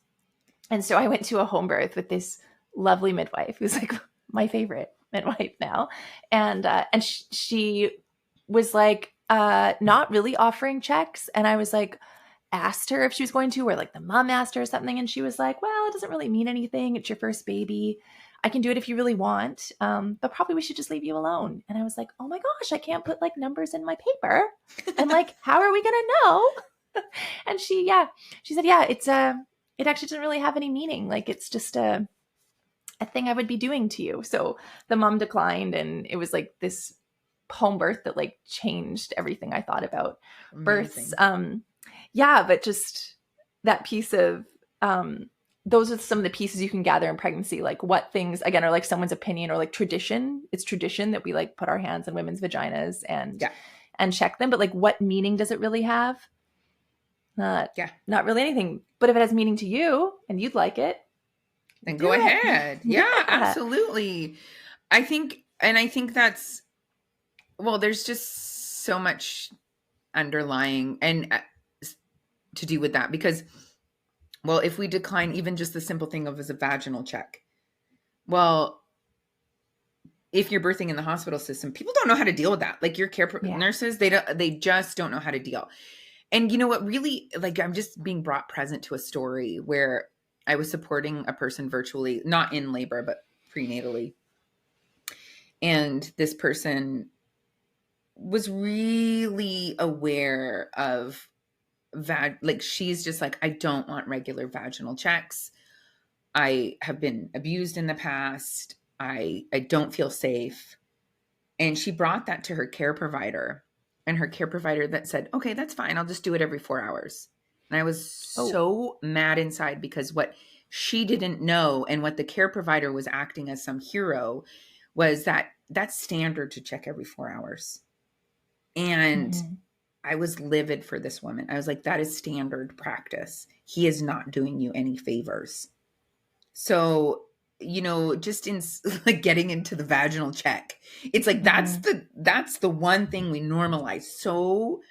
And so I went to a home birth with this lovely midwife who's like my favorite midwife now. And she was like not really offering checks. And I was like, asked her if she was going to, or like the mom asked her something. And she was like, well, it doesn't really mean anything. It's your first baby. I can do it if you really want. But probably we should just leave you alone. And I was like, oh my gosh, I can't put like numbers in my paper. And like, how are we going to know? And she said, yeah, it actually doesn't really have any meaning. Like it's just a thing I would be doing to you. So the mom declined, and it was like this home birth that like changed everything I thought about births. But just that piece of those are some of the pieces you can gather in pregnancy, like what things again are like someone's opinion or like tradition. It's tradition that we like put our hands in women's vaginas and check them, but like what meaning does it really have? Not really anything. But if it has meaning to you and you'd like it, then go ahead. Yeah, absolutely. I think that's, well, there's just so much underlying and to do with that because, well, if we decline even just the simple thing of as a vaginal check, well, if you're birthing in the hospital system, people don't know how to deal with that. Like your care nurses, they just don't know how to deal. And you know what really, like I'm just being brought present to a story where I was supporting a person virtually, not in labor, but prenatally. And this person was really aware of like she's just like, I don't want regular vaginal checks. I have been abused in the past. I don't feel safe. And she brought that to her care provider, and her care provider that said, okay, that's fine. I'll just do it every 4 hours. And I was so mad inside because what she didn't know and what the care provider was acting as some hero was that that's standard to check every 4 hours. And I was livid for this woman. I was like, that is standard practice. He is not doing you any favors. So, just in like getting into the vaginal check, it's like, that's the one thing we normalize so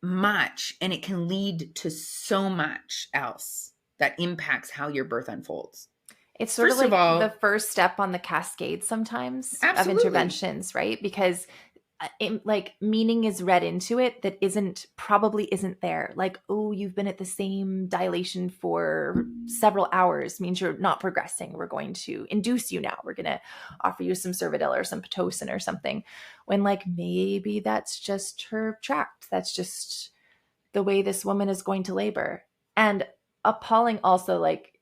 much, and it can lead to so much else that impacts how your birth unfolds. It's sort of like the first step on the cascade sometimes of interventions, right? Because like meaning is read into it that probably isn't there. Like, oh, you've been at the same dilation for several hours means you're not progressing. We're going to induce you now. We're going to offer you some Cervidil or some Pitocin or something. When like maybe that's just her tract. That's just the way this woman is going to labor. And appalling also, like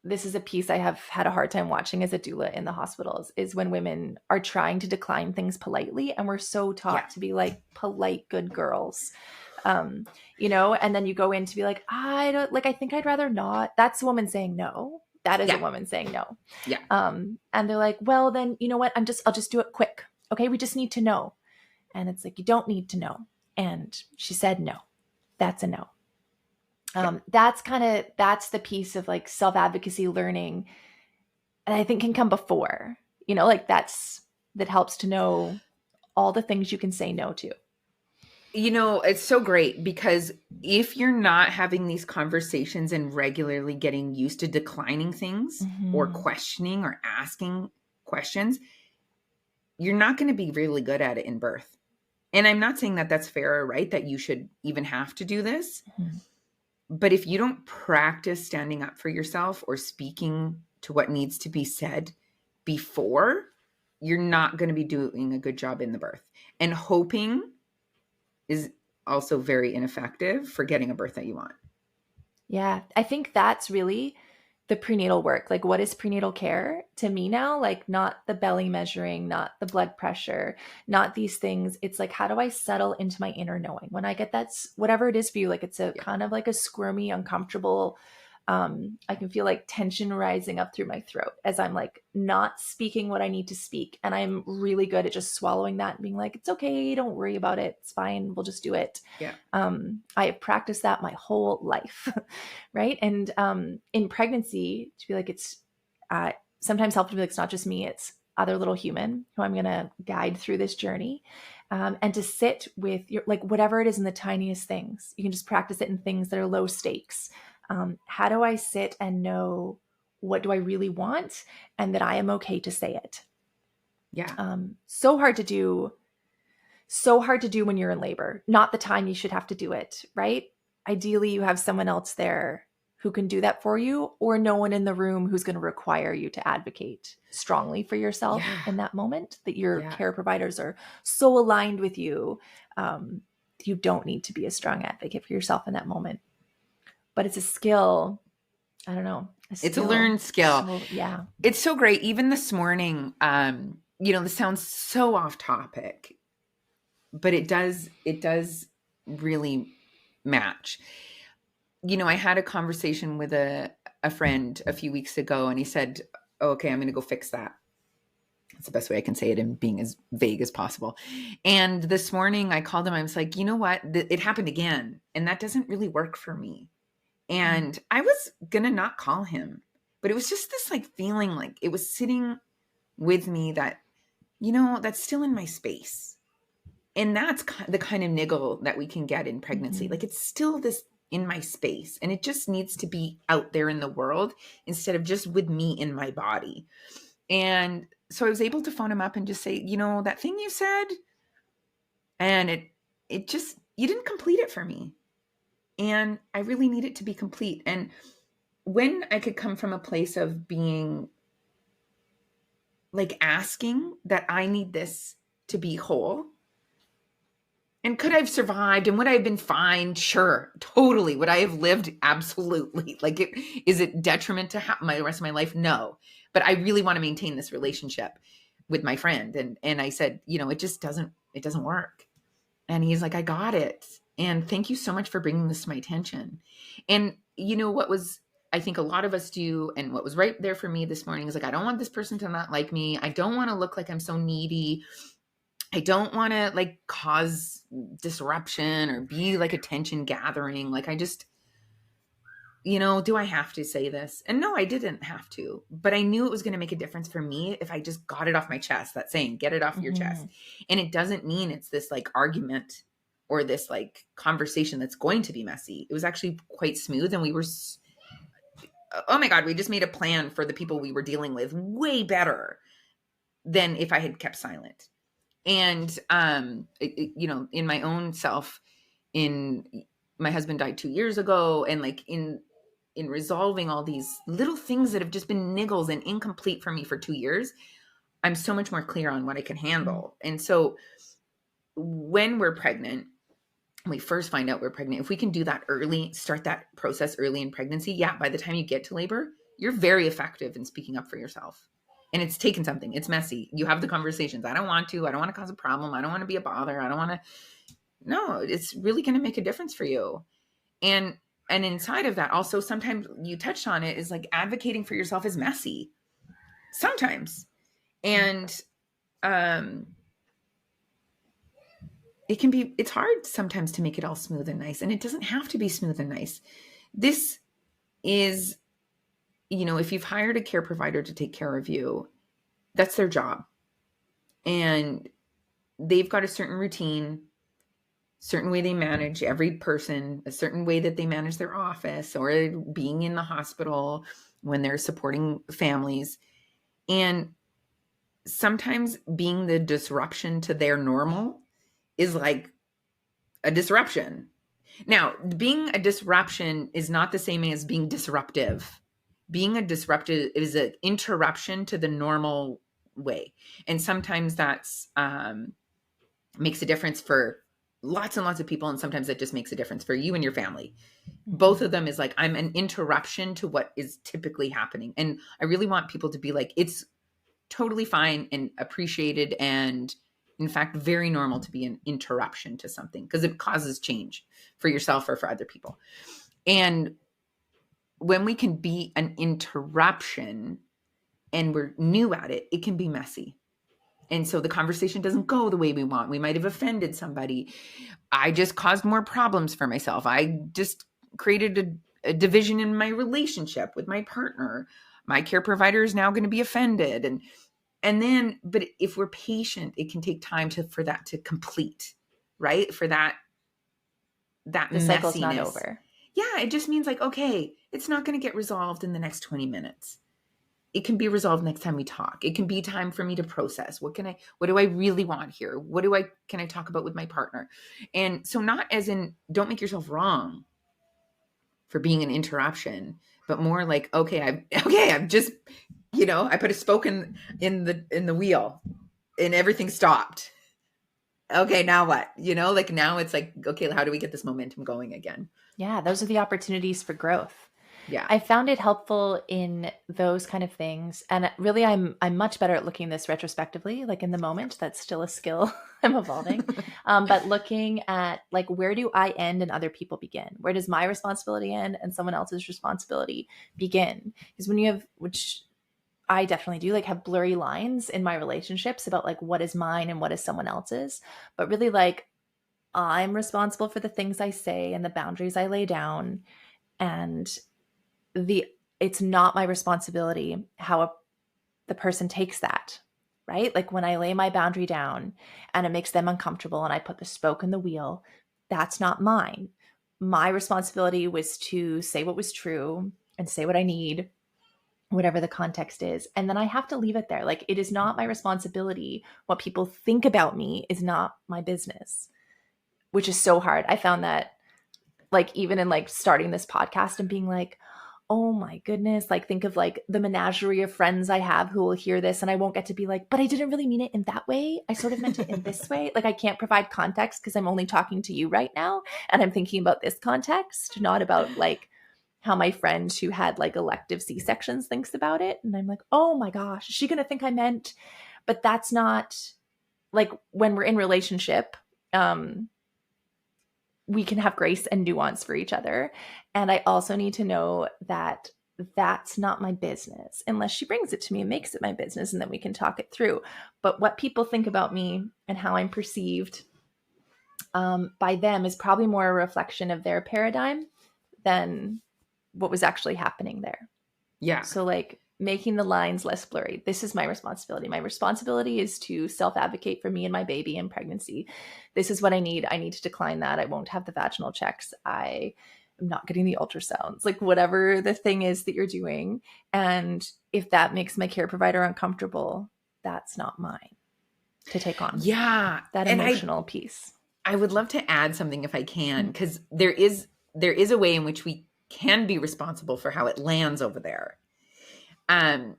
this is a piece I have had a hard time watching as a doula in the hospitals, is when women are trying to decline things politely, and we're so Yeah. taught to be like polite good girls. You know, and then you go in to be like, I don't like, I think I'd rather not. That's a woman saying no. That is a Yeah. woman saying no. Yeah. And they're like, well, then you know what? I'll just do it quick. Okay, we just need to know. And it's like, you don't need to know. And she said no. That's a no. Yeah. That's the piece of like self-advocacy learning, and I think can come before, you know, like that helps to know all the things you can say no to. You know, it's so great because if you're not having these conversations and regularly getting used to declining things or questioning or asking questions, you're not going to be really good at it in birth. And I'm not saying that that's fair or right, that you should even have to do this. But if you don't practice standing up for yourself or speaking to what needs to be said before, you're not going to be doing a good job in the birth. And hoping is also very ineffective for getting a birth that you want. Yeah, I think that's really the prenatal work. Like, what is prenatal care to me now? Like, not the belly measuring, not the blood pressure, not these things. It's like, how do I settle into my inner knowing when I get that's whatever it is for you? Like, it's a kind of like a squirmy, uncomfortable. I can feel like tension rising up through my throat as I'm like not speaking what I need to speak. And I'm really good at just swallowing that and being like, it's okay. Don't worry about it. It's fine. We'll just do it. Yeah. I have practiced that my whole life. Right. And in pregnancy, to be like, it's sometimes helpful to be like, it's not just me, it's other little human who I'm going to guide through this journey. And to sit with your, like, whatever it is in the tiniest things, you can just practice it in things that are low stakes. How do I sit and know what do I really want and that I am okay to say it? Yeah. So hard to do when you're in labor, not the time you should have to do it, right? Ideally, you have someone else there who can do that for you, or no one in the room who's going to require you to advocate strongly for yourself in that moment, that your care providers are so aligned with you. You don't need to be a strong advocate for yourself in that moment. But it's a skill. I don't know. It's a learned skill. So, yeah. It's so great. Even this morning, you know, this sounds so off topic, but it does really match. You know, I had a conversation with a friend a few weeks ago, and he said, oh, okay, I'm going to go fix that. That's the best way I can say it, and being as vague as possible. And this morning I called him. I was like, you know what? It happened again. And that doesn't really work for me. And I was going to not call him, but it was just this like feeling like it was sitting with me that, you know, that's still in my space. And that's the kind of niggle that we can get in pregnancy. Like, it's still this in my space, and it just needs to be out there in the world instead of just with me in my body. And so I was able to phone him up and just say, you know, that thing you said, and it just, you didn't complete it for me. And I really need it to be complete. And when I could come from a place of being like asking that I need this to be whole, and could I have survived, and would I have been fine? Sure, totally. Would I have lived? Absolutely. Like, is it detriment to my rest of my life? No. But I really want to maintain this relationship with my friend. And I said, you know, it doesn't work. And he's like, I got it. And thank you so much for bringing this to my attention. And you know, what was, I think a lot of us do, and what was right there for me this morning is like, I don't want this person to not like me. I don't want to look like I'm so needy. I don't want to like cause disruption or be like attention gathering. Like, I just, you know, do I have to say this? And no, I didn't have to, but I knew it was going to make a difference for me if I just got it off my chest. That saying, get it off your chest. And it doesn't mean it's this like argument or this like conversation that's going to be messy. It was actually quite smooth. And we were, oh my God, we just made a plan for the people we were dealing with way better than if I had kept silent. And, you know, in my own self, my husband died 2 years ago. And like in resolving all these little things that have just been niggles and incomplete for me for 2 years, I'm so much more clear on what I can handle. And so when we're pregnant, we first find out we're pregnant, if we can do that early, start that process early in pregnancy, by the time you get to labor, you're very effective in speaking up for yourself. And it's taken something. It's messy. You have the conversations. I don't want to cause a problem. I don't want to be a bother. I don't want to. No, it's really going to make a difference for you. And inside of that, also, sometimes you touched on it, is like advocating for yourself is messy sometimes. And it's hard sometimes to make it all smooth and nice. And it doesn't have to be smooth and nice. This is, if you've hired a care provider to take care of you, that's their job. And they've got a certain routine, certain way they manage every person, a certain way that they manage their office or being in the hospital when they're supporting families. And sometimes being the disruption to their normal is like a disruption. Now, being a disruption is not the same as being disruptive. Being a disruptive is an interruption to the normal way. And sometimes that's makes a difference for lots and lots of people. And sometimes it just makes a difference for you and your family. Both of them is like, I'm an interruption to what is typically happening. And I really want people to be like, it's totally fine and appreciated, and in fact, very normal to be an interruption to something, because it causes change for yourself or for other people. And when we can be an interruption and we're new at it, it can be messy. And so the conversation doesn't go the way we want. We might have offended somebody. I just caused more problems for myself. I just created a division in my relationship with my partner. My care provider is now going to be offended. And then, but if we're patient, it can take time for that to complete, right? For that the cycle's not over. Yeah, it just means like, okay, it's not going to get resolved in the next 20 minutes. It can be resolved next time we talk. It can be time for me to process. What do I really want here? Can I talk about with my partner? And so not as in, don't make yourself wrong for being an interruption, but more like, I've just, I put a spoke in the wheel and everything stopped. Okay, now what? Like now it's like, okay, how do we get this momentum going again? Yeah, those are the opportunities for growth. Yeah. I found it helpful in those kind of things. And really, I'm much better at looking this retrospectively, like in the moment. That's still a skill I'm evolving. But looking at like, where do I end and other people begin? Where does my responsibility end and someone else's responsibility begin? Because when you have, which I definitely do, like have blurry lines in my relationships about like what is mine and what is someone else's. But really like, I'm responsible for the things I say and the boundaries I lay down. And it's not my responsibility how the person takes that, right? Like when I lay my boundary down and it makes them uncomfortable and I put the spoke in the wheel, that's not mine. My responsibility was to say what was true and say what I need, whatever the context is. And then I have to leave it there. Like it is not my responsibility. What people think about me is not my business, which is so hard. I found that like even in like starting this podcast and being like, oh my goodness, like think of like the menagerie of friends I have who will hear this and I won't get to be like, but I didn't really mean it in that way. I sort of meant it in this way. Like I can't provide context because I'm only talking to you right now. And I'm thinking about this context, not about like how my friend who had like elective C-sections thinks about it. And I'm like, oh my gosh, is she going to think I meant, but that's not like when we're in relationship, we can have grace and nuance for each other. And I also need to know that that's not my business unless she brings it to me and makes it my business, and then we can talk it through. But what people think about me and how I'm perceived by them is probably more a reflection of their paradigm than what was actually happening there. Yeah. So like making the lines less blurry. This is my responsibility. My responsibility is to self-advocate for me and my baby in pregnancy. This is what I need. I need to decline that. I won't have the vaginal checks. I am not getting the ultrasounds, like whatever the thing is that you're doing. And if that makes my care provider uncomfortable, that's not mine to take on. Yeah. That emotional piece. I would love to add something if I can, because there is a way in which we can be responsible for how it lands over there. And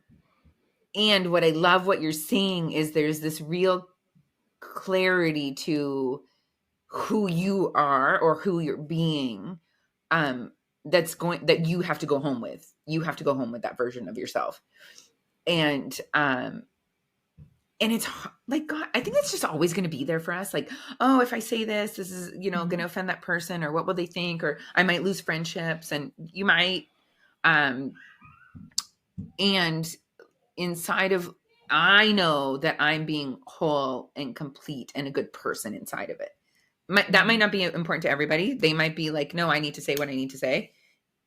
what I love what you're seeing is there's this real clarity to who you are or who you're being, that you have to go home with. You have to go home with that version of yourself. And it's like, God, I think it's just always going to be there for us. Like, oh, if I say this, this is, going to offend that person, or what will they think? Or I might lose friendships, and you might, and inside of, I know that I'm being whole and complete and a good person inside of it. That might not be important to everybody. They might be like, no, I need to say what I need to say.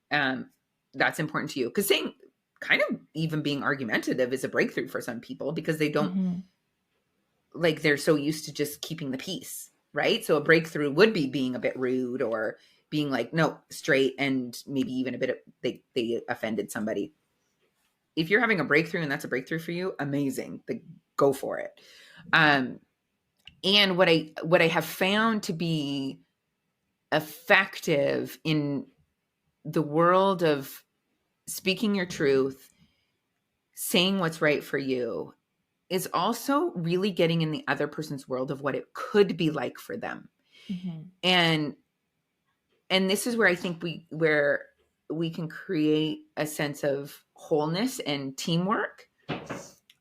That's important to you. Because saying, kind of even being argumentative is a breakthrough for some people, because they don't, like, they're so used to just keeping the peace, right? So a breakthrough would be being a bit rude, or being like, no, straight, and maybe even a bit of, they offended somebody. If you're having a breakthrough and that's a breakthrough for you, amazing. Go for it. And what I have found to be effective in the world of speaking your truth, saying what's right for you, is also really getting in the other person's world of what it could be like for them. And this is where I think we can create a sense of wholeness and teamwork.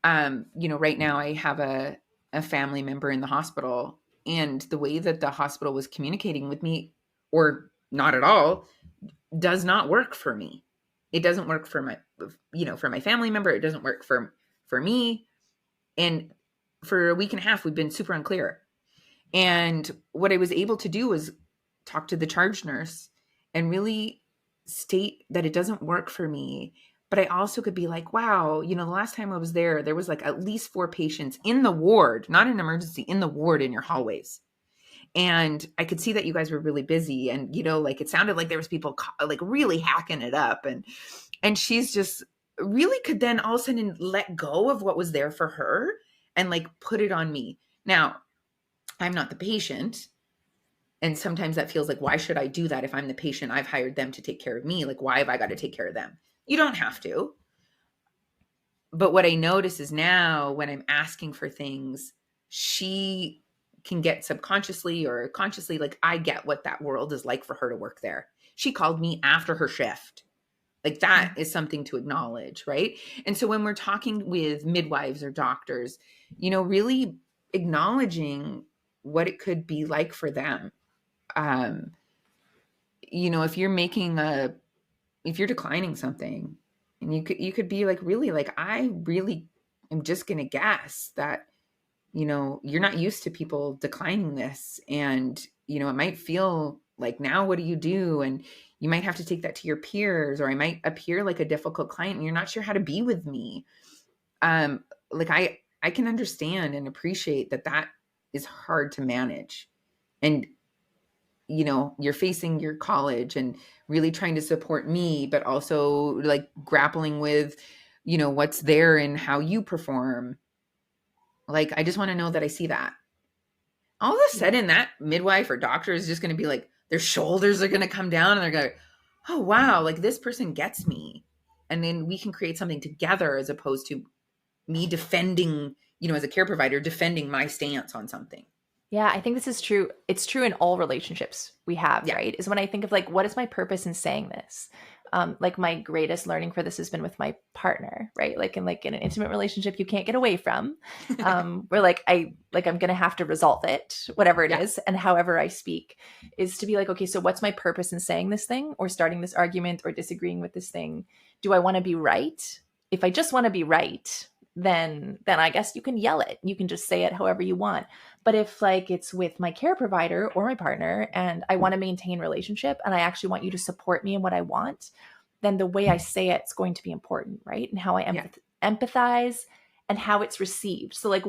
Right now I have a family member in the hospital, and the way that the hospital was communicating with me, or not at all, does not work for me. It doesn't work for my family member. It doesn't work for me. And for a week and a half, we've been super unclear. And what I was able to do was talk to the charge nurse and really state that it doesn't work for me. But I also could be like, wow, the last time I was there was like at least 4 patients in the ward, not an emergency, in the ward in your hallways. And I could see that you guys were really busy, and, like, it sounded like there was people like really hacking it up. And she's just really could then all of a sudden let go of what was there for her and like put it on me. Now, I'm not the patient. And sometimes that feels like, why should I do that if I'm the patient? I've hired them to take care of me. Like, why have I got to take care of them? You don't have to. But what I notice is now when I'm asking for things, she can get subconsciously or consciously, like, I get what that world is like for her to work there. She called me after her shift. Like, that is something to acknowledge, right? And so when we're talking with midwives or doctors, really acknowledging what it could be like for them. If you're declining something, and you could be like, really, like, I really am just going to guess that, you're not used to people declining this. And, it might feel like, now what do you do? And you might have to take that to your peers, or I might appear like a difficult client and you're not sure how to be with me. Like, I can understand and appreciate that is hard to manage. And, you're facing your college and really trying to support me, but also like grappling with, what's there and how you perform. Like, I just want to know that I see that. All of a sudden, that midwife or doctor is just going to be like, their shoulders are going to come down and they're going to, oh, wow, like, this person gets me. And then we can create something together, as opposed to me defending, as a care provider, defending my stance on something. Yeah, I think this is true. It's true in all relationships we have, Yeah. right? Is when I think of like, what is my purpose in saying this? Like, my greatest learning for this has been with my partner, right? Like in an intimate relationship, you can't get away from. Where I'm gonna have to resolve it, whatever it is, and however I speak, is to be like, okay, so what's my purpose in saying this thing, or starting this argument, or disagreeing with this thing? Do I want to be right? If I just want to be right, then I guess you can yell it. You can just say it however you want. But if like it's with my care provider or my partner and I want to maintain relationship and I actually want you to support me in what I want, then the way I say it's going to be important, right? And how I empathize and how it's received. So like,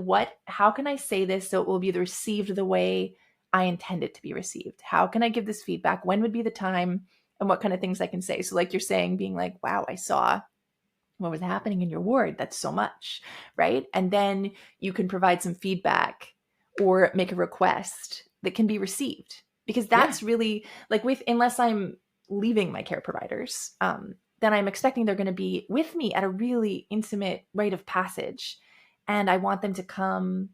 how can I say this so it will be received the way I intend it to be received? How can I give this feedback? When would be the time, and what kind of things I can say? So like you're saying, being like, wow, I saw what was happening in your ward. That's so much, right? And then you can provide some feedback or make a request that can be received, because that's really like, unless I'm leaving my care providers, then I'm expecting they're going to be with me at a really intimate rite of passage. And I want them to come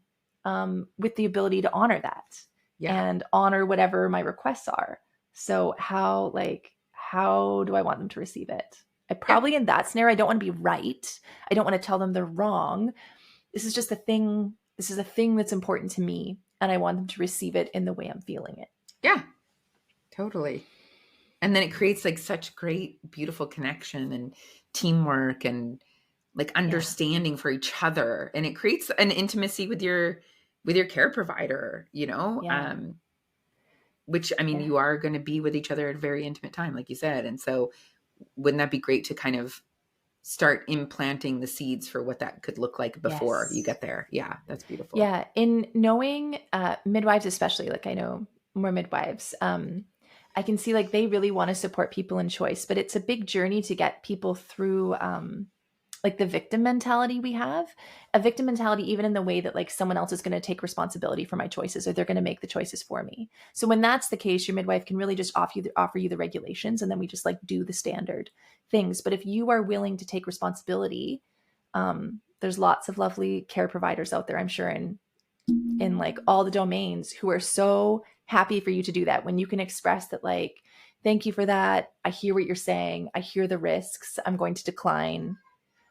with the ability to honor that and honor whatever my requests are. So how how do I want them to receive it? I probably, in that scenario, I don't want to be right. I don't want to tell them they're wrong. This is just a thing. This is a thing that's important to me. And I want them to receive it in the way I'm feeling it. Yeah, totally. And then it creates like such great, beautiful connection and teamwork and like understanding for each other. And it creates an intimacy with your care provider, you know, which, I mean, you are going to be with each other at a very intimate time, like you said. And so wouldn't that be great to kind of start implanting the seeds for what that could look like before you get there? Yeah, that's beautiful. Yeah. In knowing midwives, especially, like I know more midwives, I can see like they really want to support people in choice, but it's a big journey to get people through like the victim mentality we have. A victim mentality, even in the way that like someone else is going to take responsibility for my choices, or they're going to make the choices for me. So when that's the case, your midwife can really just offer you the regulations, and then we just like do the standard things. But if you are willing to take responsibility, there's lots of lovely care providers out there, I'm sure, in like all the domains, who are so happy for you to do that. When you can express that, like, thank you for that. I hear what you're saying. I hear the risks. I'm going to decline.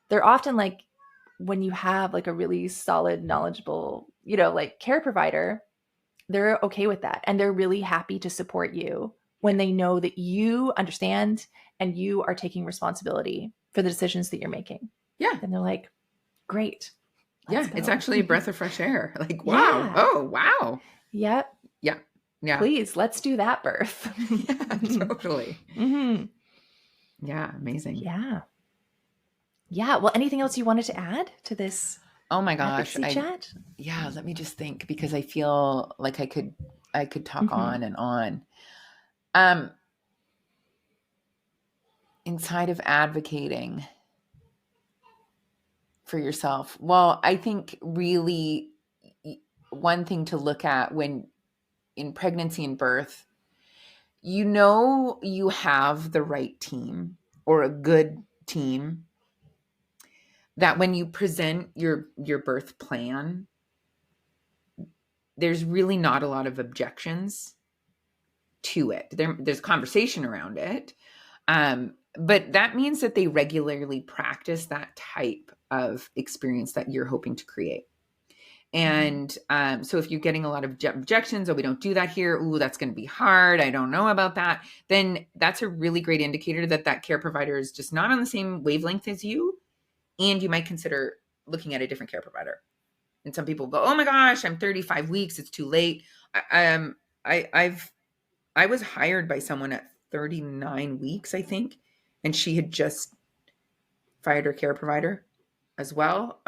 They're often like, when you have like a really solid, knowledgeable, like care provider, they're okay with that. And they're really happy to support you when they know that you understand and you are taking responsibility for the decisions that you're making. Yeah. And they're like, great. Yeah. It's actually a breath of fresh air. Like, wow. Yeah. Oh, wow. Yep. Yeah. Yeah. Please, let's do that birth. Yeah, totally. Mm-hmm. Yeah. Amazing. Yeah. Yeah. Well, anything else you wanted to add to this? Oh my gosh. Chat? Yeah. Let me just think, because I feel like I could talk on and on. Inside of advocating for yourself. Well, I think really one thing to look at when in pregnancy and birth, you have the right team or a good team, that when you present your birth plan, there's really not a lot of objections to it. There's conversation around it. But that means that they regularly practice that type of experience that you're hoping to create. And so if you're getting a lot of objections, oh, we don't do that here. Ooh, that's going to be hard. I don't know about that. Then that's a really great indicator that care provider is just not on the same wavelength as you. And you might consider looking at a different care provider. And some people go, oh my gosh, I'm 35 weeks. It's too late. I was hired by someone at 39 weeks, I think. And she had just fired her care provider as well.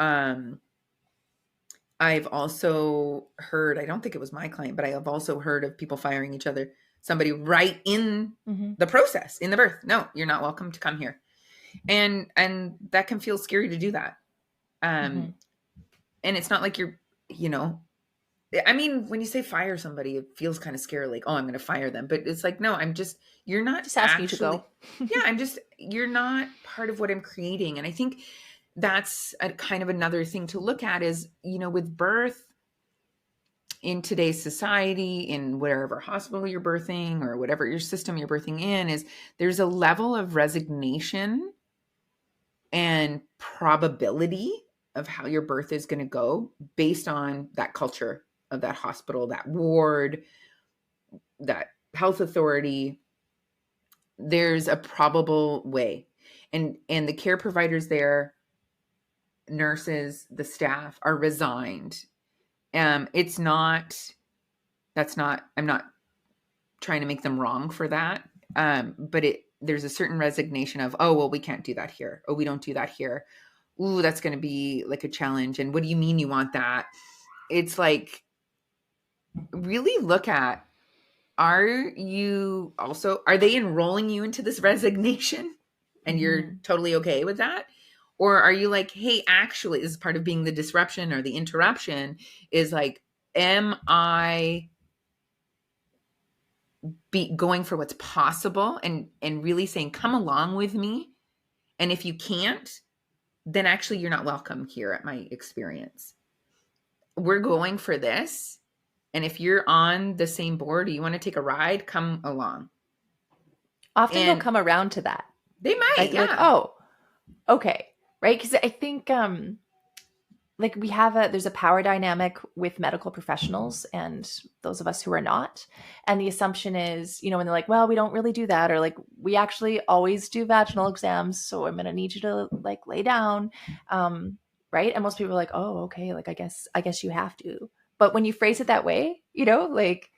I've also heard, I don't think it was my client, but I have also heard of people firing each other, somebody right in the process, in the birth. No, you're not welcome to come here. And that can feel scary to do that. And it's not like you're, I mean, when you say fire somebody, it feels kind of scary, like, oh, I'm going to fire them. But it's like, no, you're not just asking you to go. Yeah, you're not part of what I'm creating. And I think that's a kind of another thing to look at is, with birth in today's society, in wherever hospital you're birthing or whatever your system you're birthing in, is there's a level of resignation and probability of how your birth is going to go based on that culture of that hospital, that ward, that health authority. There's a probable way. And the care providers there, nurses, the staff are resigned. I'm not trying to make them wrong for that. But there's a certain resignation of, oh, well, we can't do that here. Oh, we don't do that here. Ooh, that's going to be like a challenge. And what do you mean you want that? It's like, really look at, are they enrolling you into this resignation and you're totally okay with that? Or are you like, hey, actually, this is part of being the disruption or the interruption, is like, am I going for what's possible and really saying, come along with me. And if you can't, then actually you're not welcome here at my experience. We're going for this. And if you're on the same board or you want to take a ride, come along. Often they'll And come around to that, they might, right? They're like, yeah. oh, okay, right? Because I think like there's a power dynamic with medical professionals and those of us who are not. And the assumption is, when they're like, well, we don't really do that, or like, we actually always do vaginal exams, so I'm going to need you to like lay down. Right. And most people are like, oh, okay, like I guess you have to. But when you phrase it that way, like,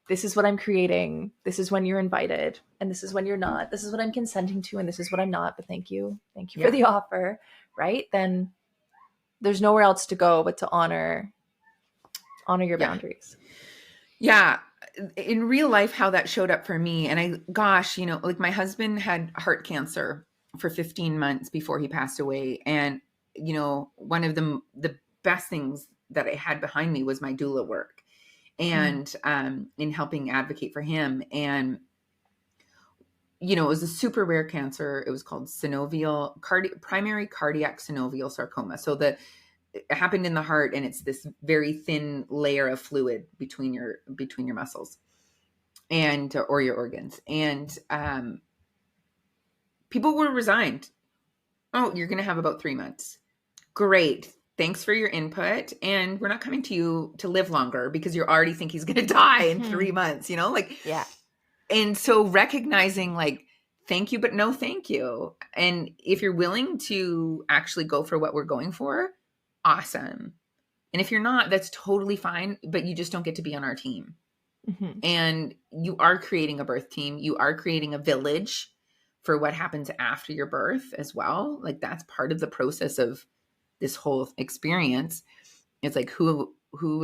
this is what I'm creating, this is when you're invited, and this is when you're not, this is what I'm consenting to, and this is what I'm not, but thank you for Yeah. the offer, right? Then there's nowhere else to go but to honor your Yeah. boundaries. Yeah. In real life, how that showed up for me, and gosh, like my husband had heart cancer for 15 months before he passed away. And, one of the best things that I had behind me was my doula work and in helping advocate for him. And, it was a super rare cancer. It was called primary cardiac synovial sarcoma. So it happened in the heart, and it's this very thin layer of fluid between your muscles or your organs. And people were resigned. Oh, you're going to have about 3 months. Great. Thanks for your input. And we're not coming to you to live longer because you already think he's going to die in 3 months, Yeah. And so recognizing like, thank you, but no thank you. And if you're willing to actually go for what we're going for, awesome. And if you're not, that's totally fine, but you just don't get to be on our team. And you are creating a birth team. You are creating a village for what happens after your birth as well. Like that's part of the process of this whole experience. It's like, who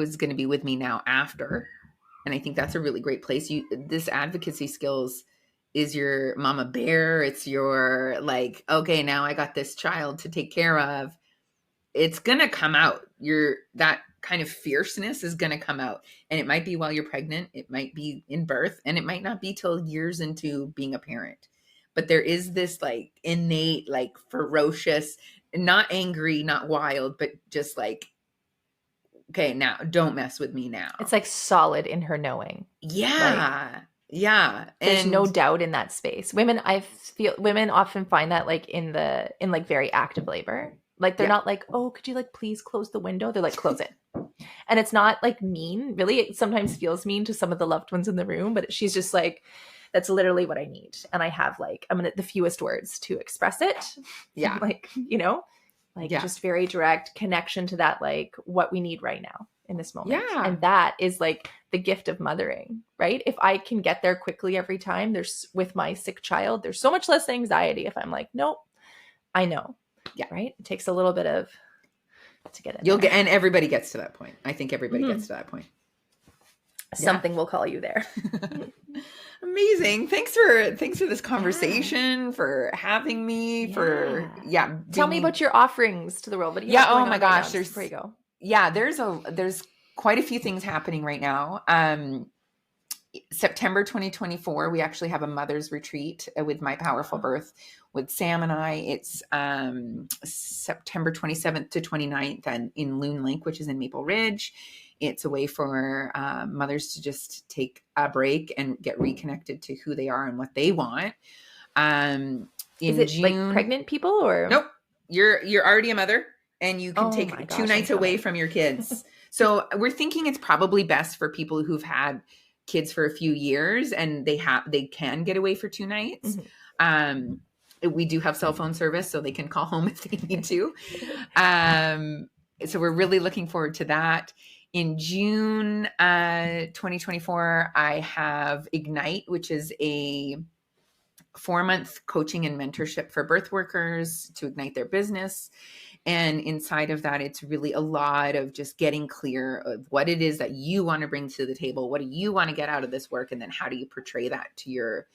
is going to be with me now after? And I think that's a really great place. This advocacy skills is your mama bear. It's your like, okay, now I got this child to take care of. It's going to come out. That kind of fierceness is going to come out. And it might be while you're pregnant. It might be in birth, and it might not be till years into being a parent. But there is this like innate, like ferocious, not angry, not wild, but just like, okay, now don't mess with me now. It's like solid in her knowing. Yeah. Like, yeah. There's no doubt in that space. Women often find that like in like very active labor. Like they're not like, oh, could you like please close the window? They're like, close it. And it's not like mean, really. It sometimes feels mean to some of the loved ones in the room, but she's just like, that's literally what I need. And I have like, the fewest words to express it. Yeah. Like, just very direct connection to that, like what we need right now in this moment. Yeah. And that is like the gift of mothering, right? If I can get there quickly every time with my sick child, there's so much less anxiety if I'm like, nope, I know. Yeah. Right. It takes a little bit to get in. And everybody gets to that point. I think everybody gets to that point. Something will call you there. Amazing. Thanks for this conversation, for having me, Tell me about your offerings to the world. What do you oh my gosh. Before you go. Yeah, there's quite a few things happening right now. September 2024, we actually have a mother's retreat with My Powerful Birth with Sam and I. It's September 27th to 29th and in Loon Lake, which is in Maple Ridge. It's a way for mothers to just take a break and get reconnected to who they are and what they want. Is it June, like pregnant people or? Nope. You're already a mother and you can take 2 nights away from your kids. So we're thinking it's probably best for people who've had kids for a few years and they can get away for 2 nights. We do have cell phone service, so they can call home if they need to. So we're really looking forward to that. In June 2024, I have Ignite, which is a 4-month coaching and mentorship for birth workers to ignite their business. And inside of that, it's really a lot of just getting clear of what it is that you want to bring to the table. What do you want to get out of this work? And then how do you portray that to your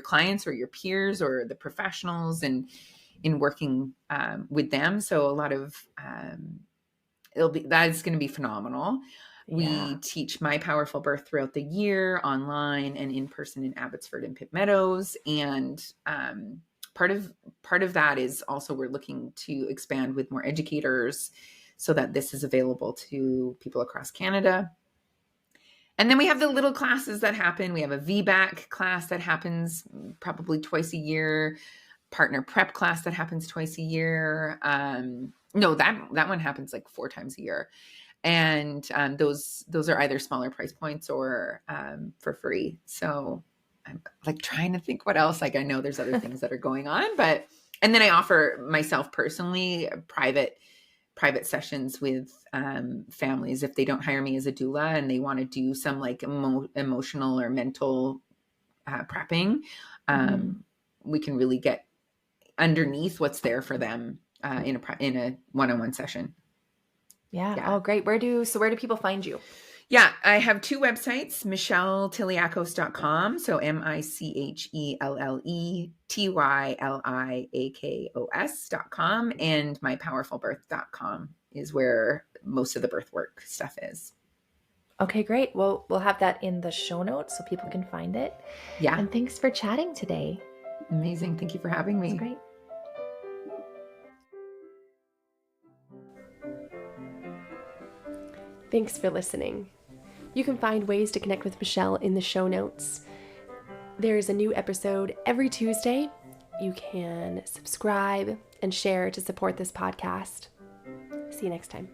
clients or your peers or the professionals and in working with them. So a lot of, that's going to be phenomenal. We teach My Powerful Birth throughout the year, online and in person in Abbotsford and Pitt Meadows. And part of that is also we're looking to expand with more educators so that this is available to people across Canada. And then we have the little classes that happen. We have a VBAC class that happens probably twice a year, partner prep class that happens twice a year. No, that one happens like 4 times a year. And those are either smaller price points or for free. So I'm like trying to think what else. Like I know there's other things that are going on, and then I offer myself personally private sessions with families if they don't hire me as a doula and they want to do some like emotional or mental prepping. We can really get underneath what's there for them in a one-on-one session. Yeah. Oh, great. Where do people find you? Yeah, I have 2 websites, michelletyliakos.com. So MichelleTyliakos.com, and mypowerfulbirth.com is where most of the birth work stuff is. Okay, great. Well, we'll have that in the show notes so people can find it. Yeah. And thanks for chatting today. Amazing. Thank you for having me. That's great. Thanks for listening. You can find ways to connect with Michelle in the show notes. There's a new episode every Tuesday. You can subscribe and share to support this podcast. See you next time.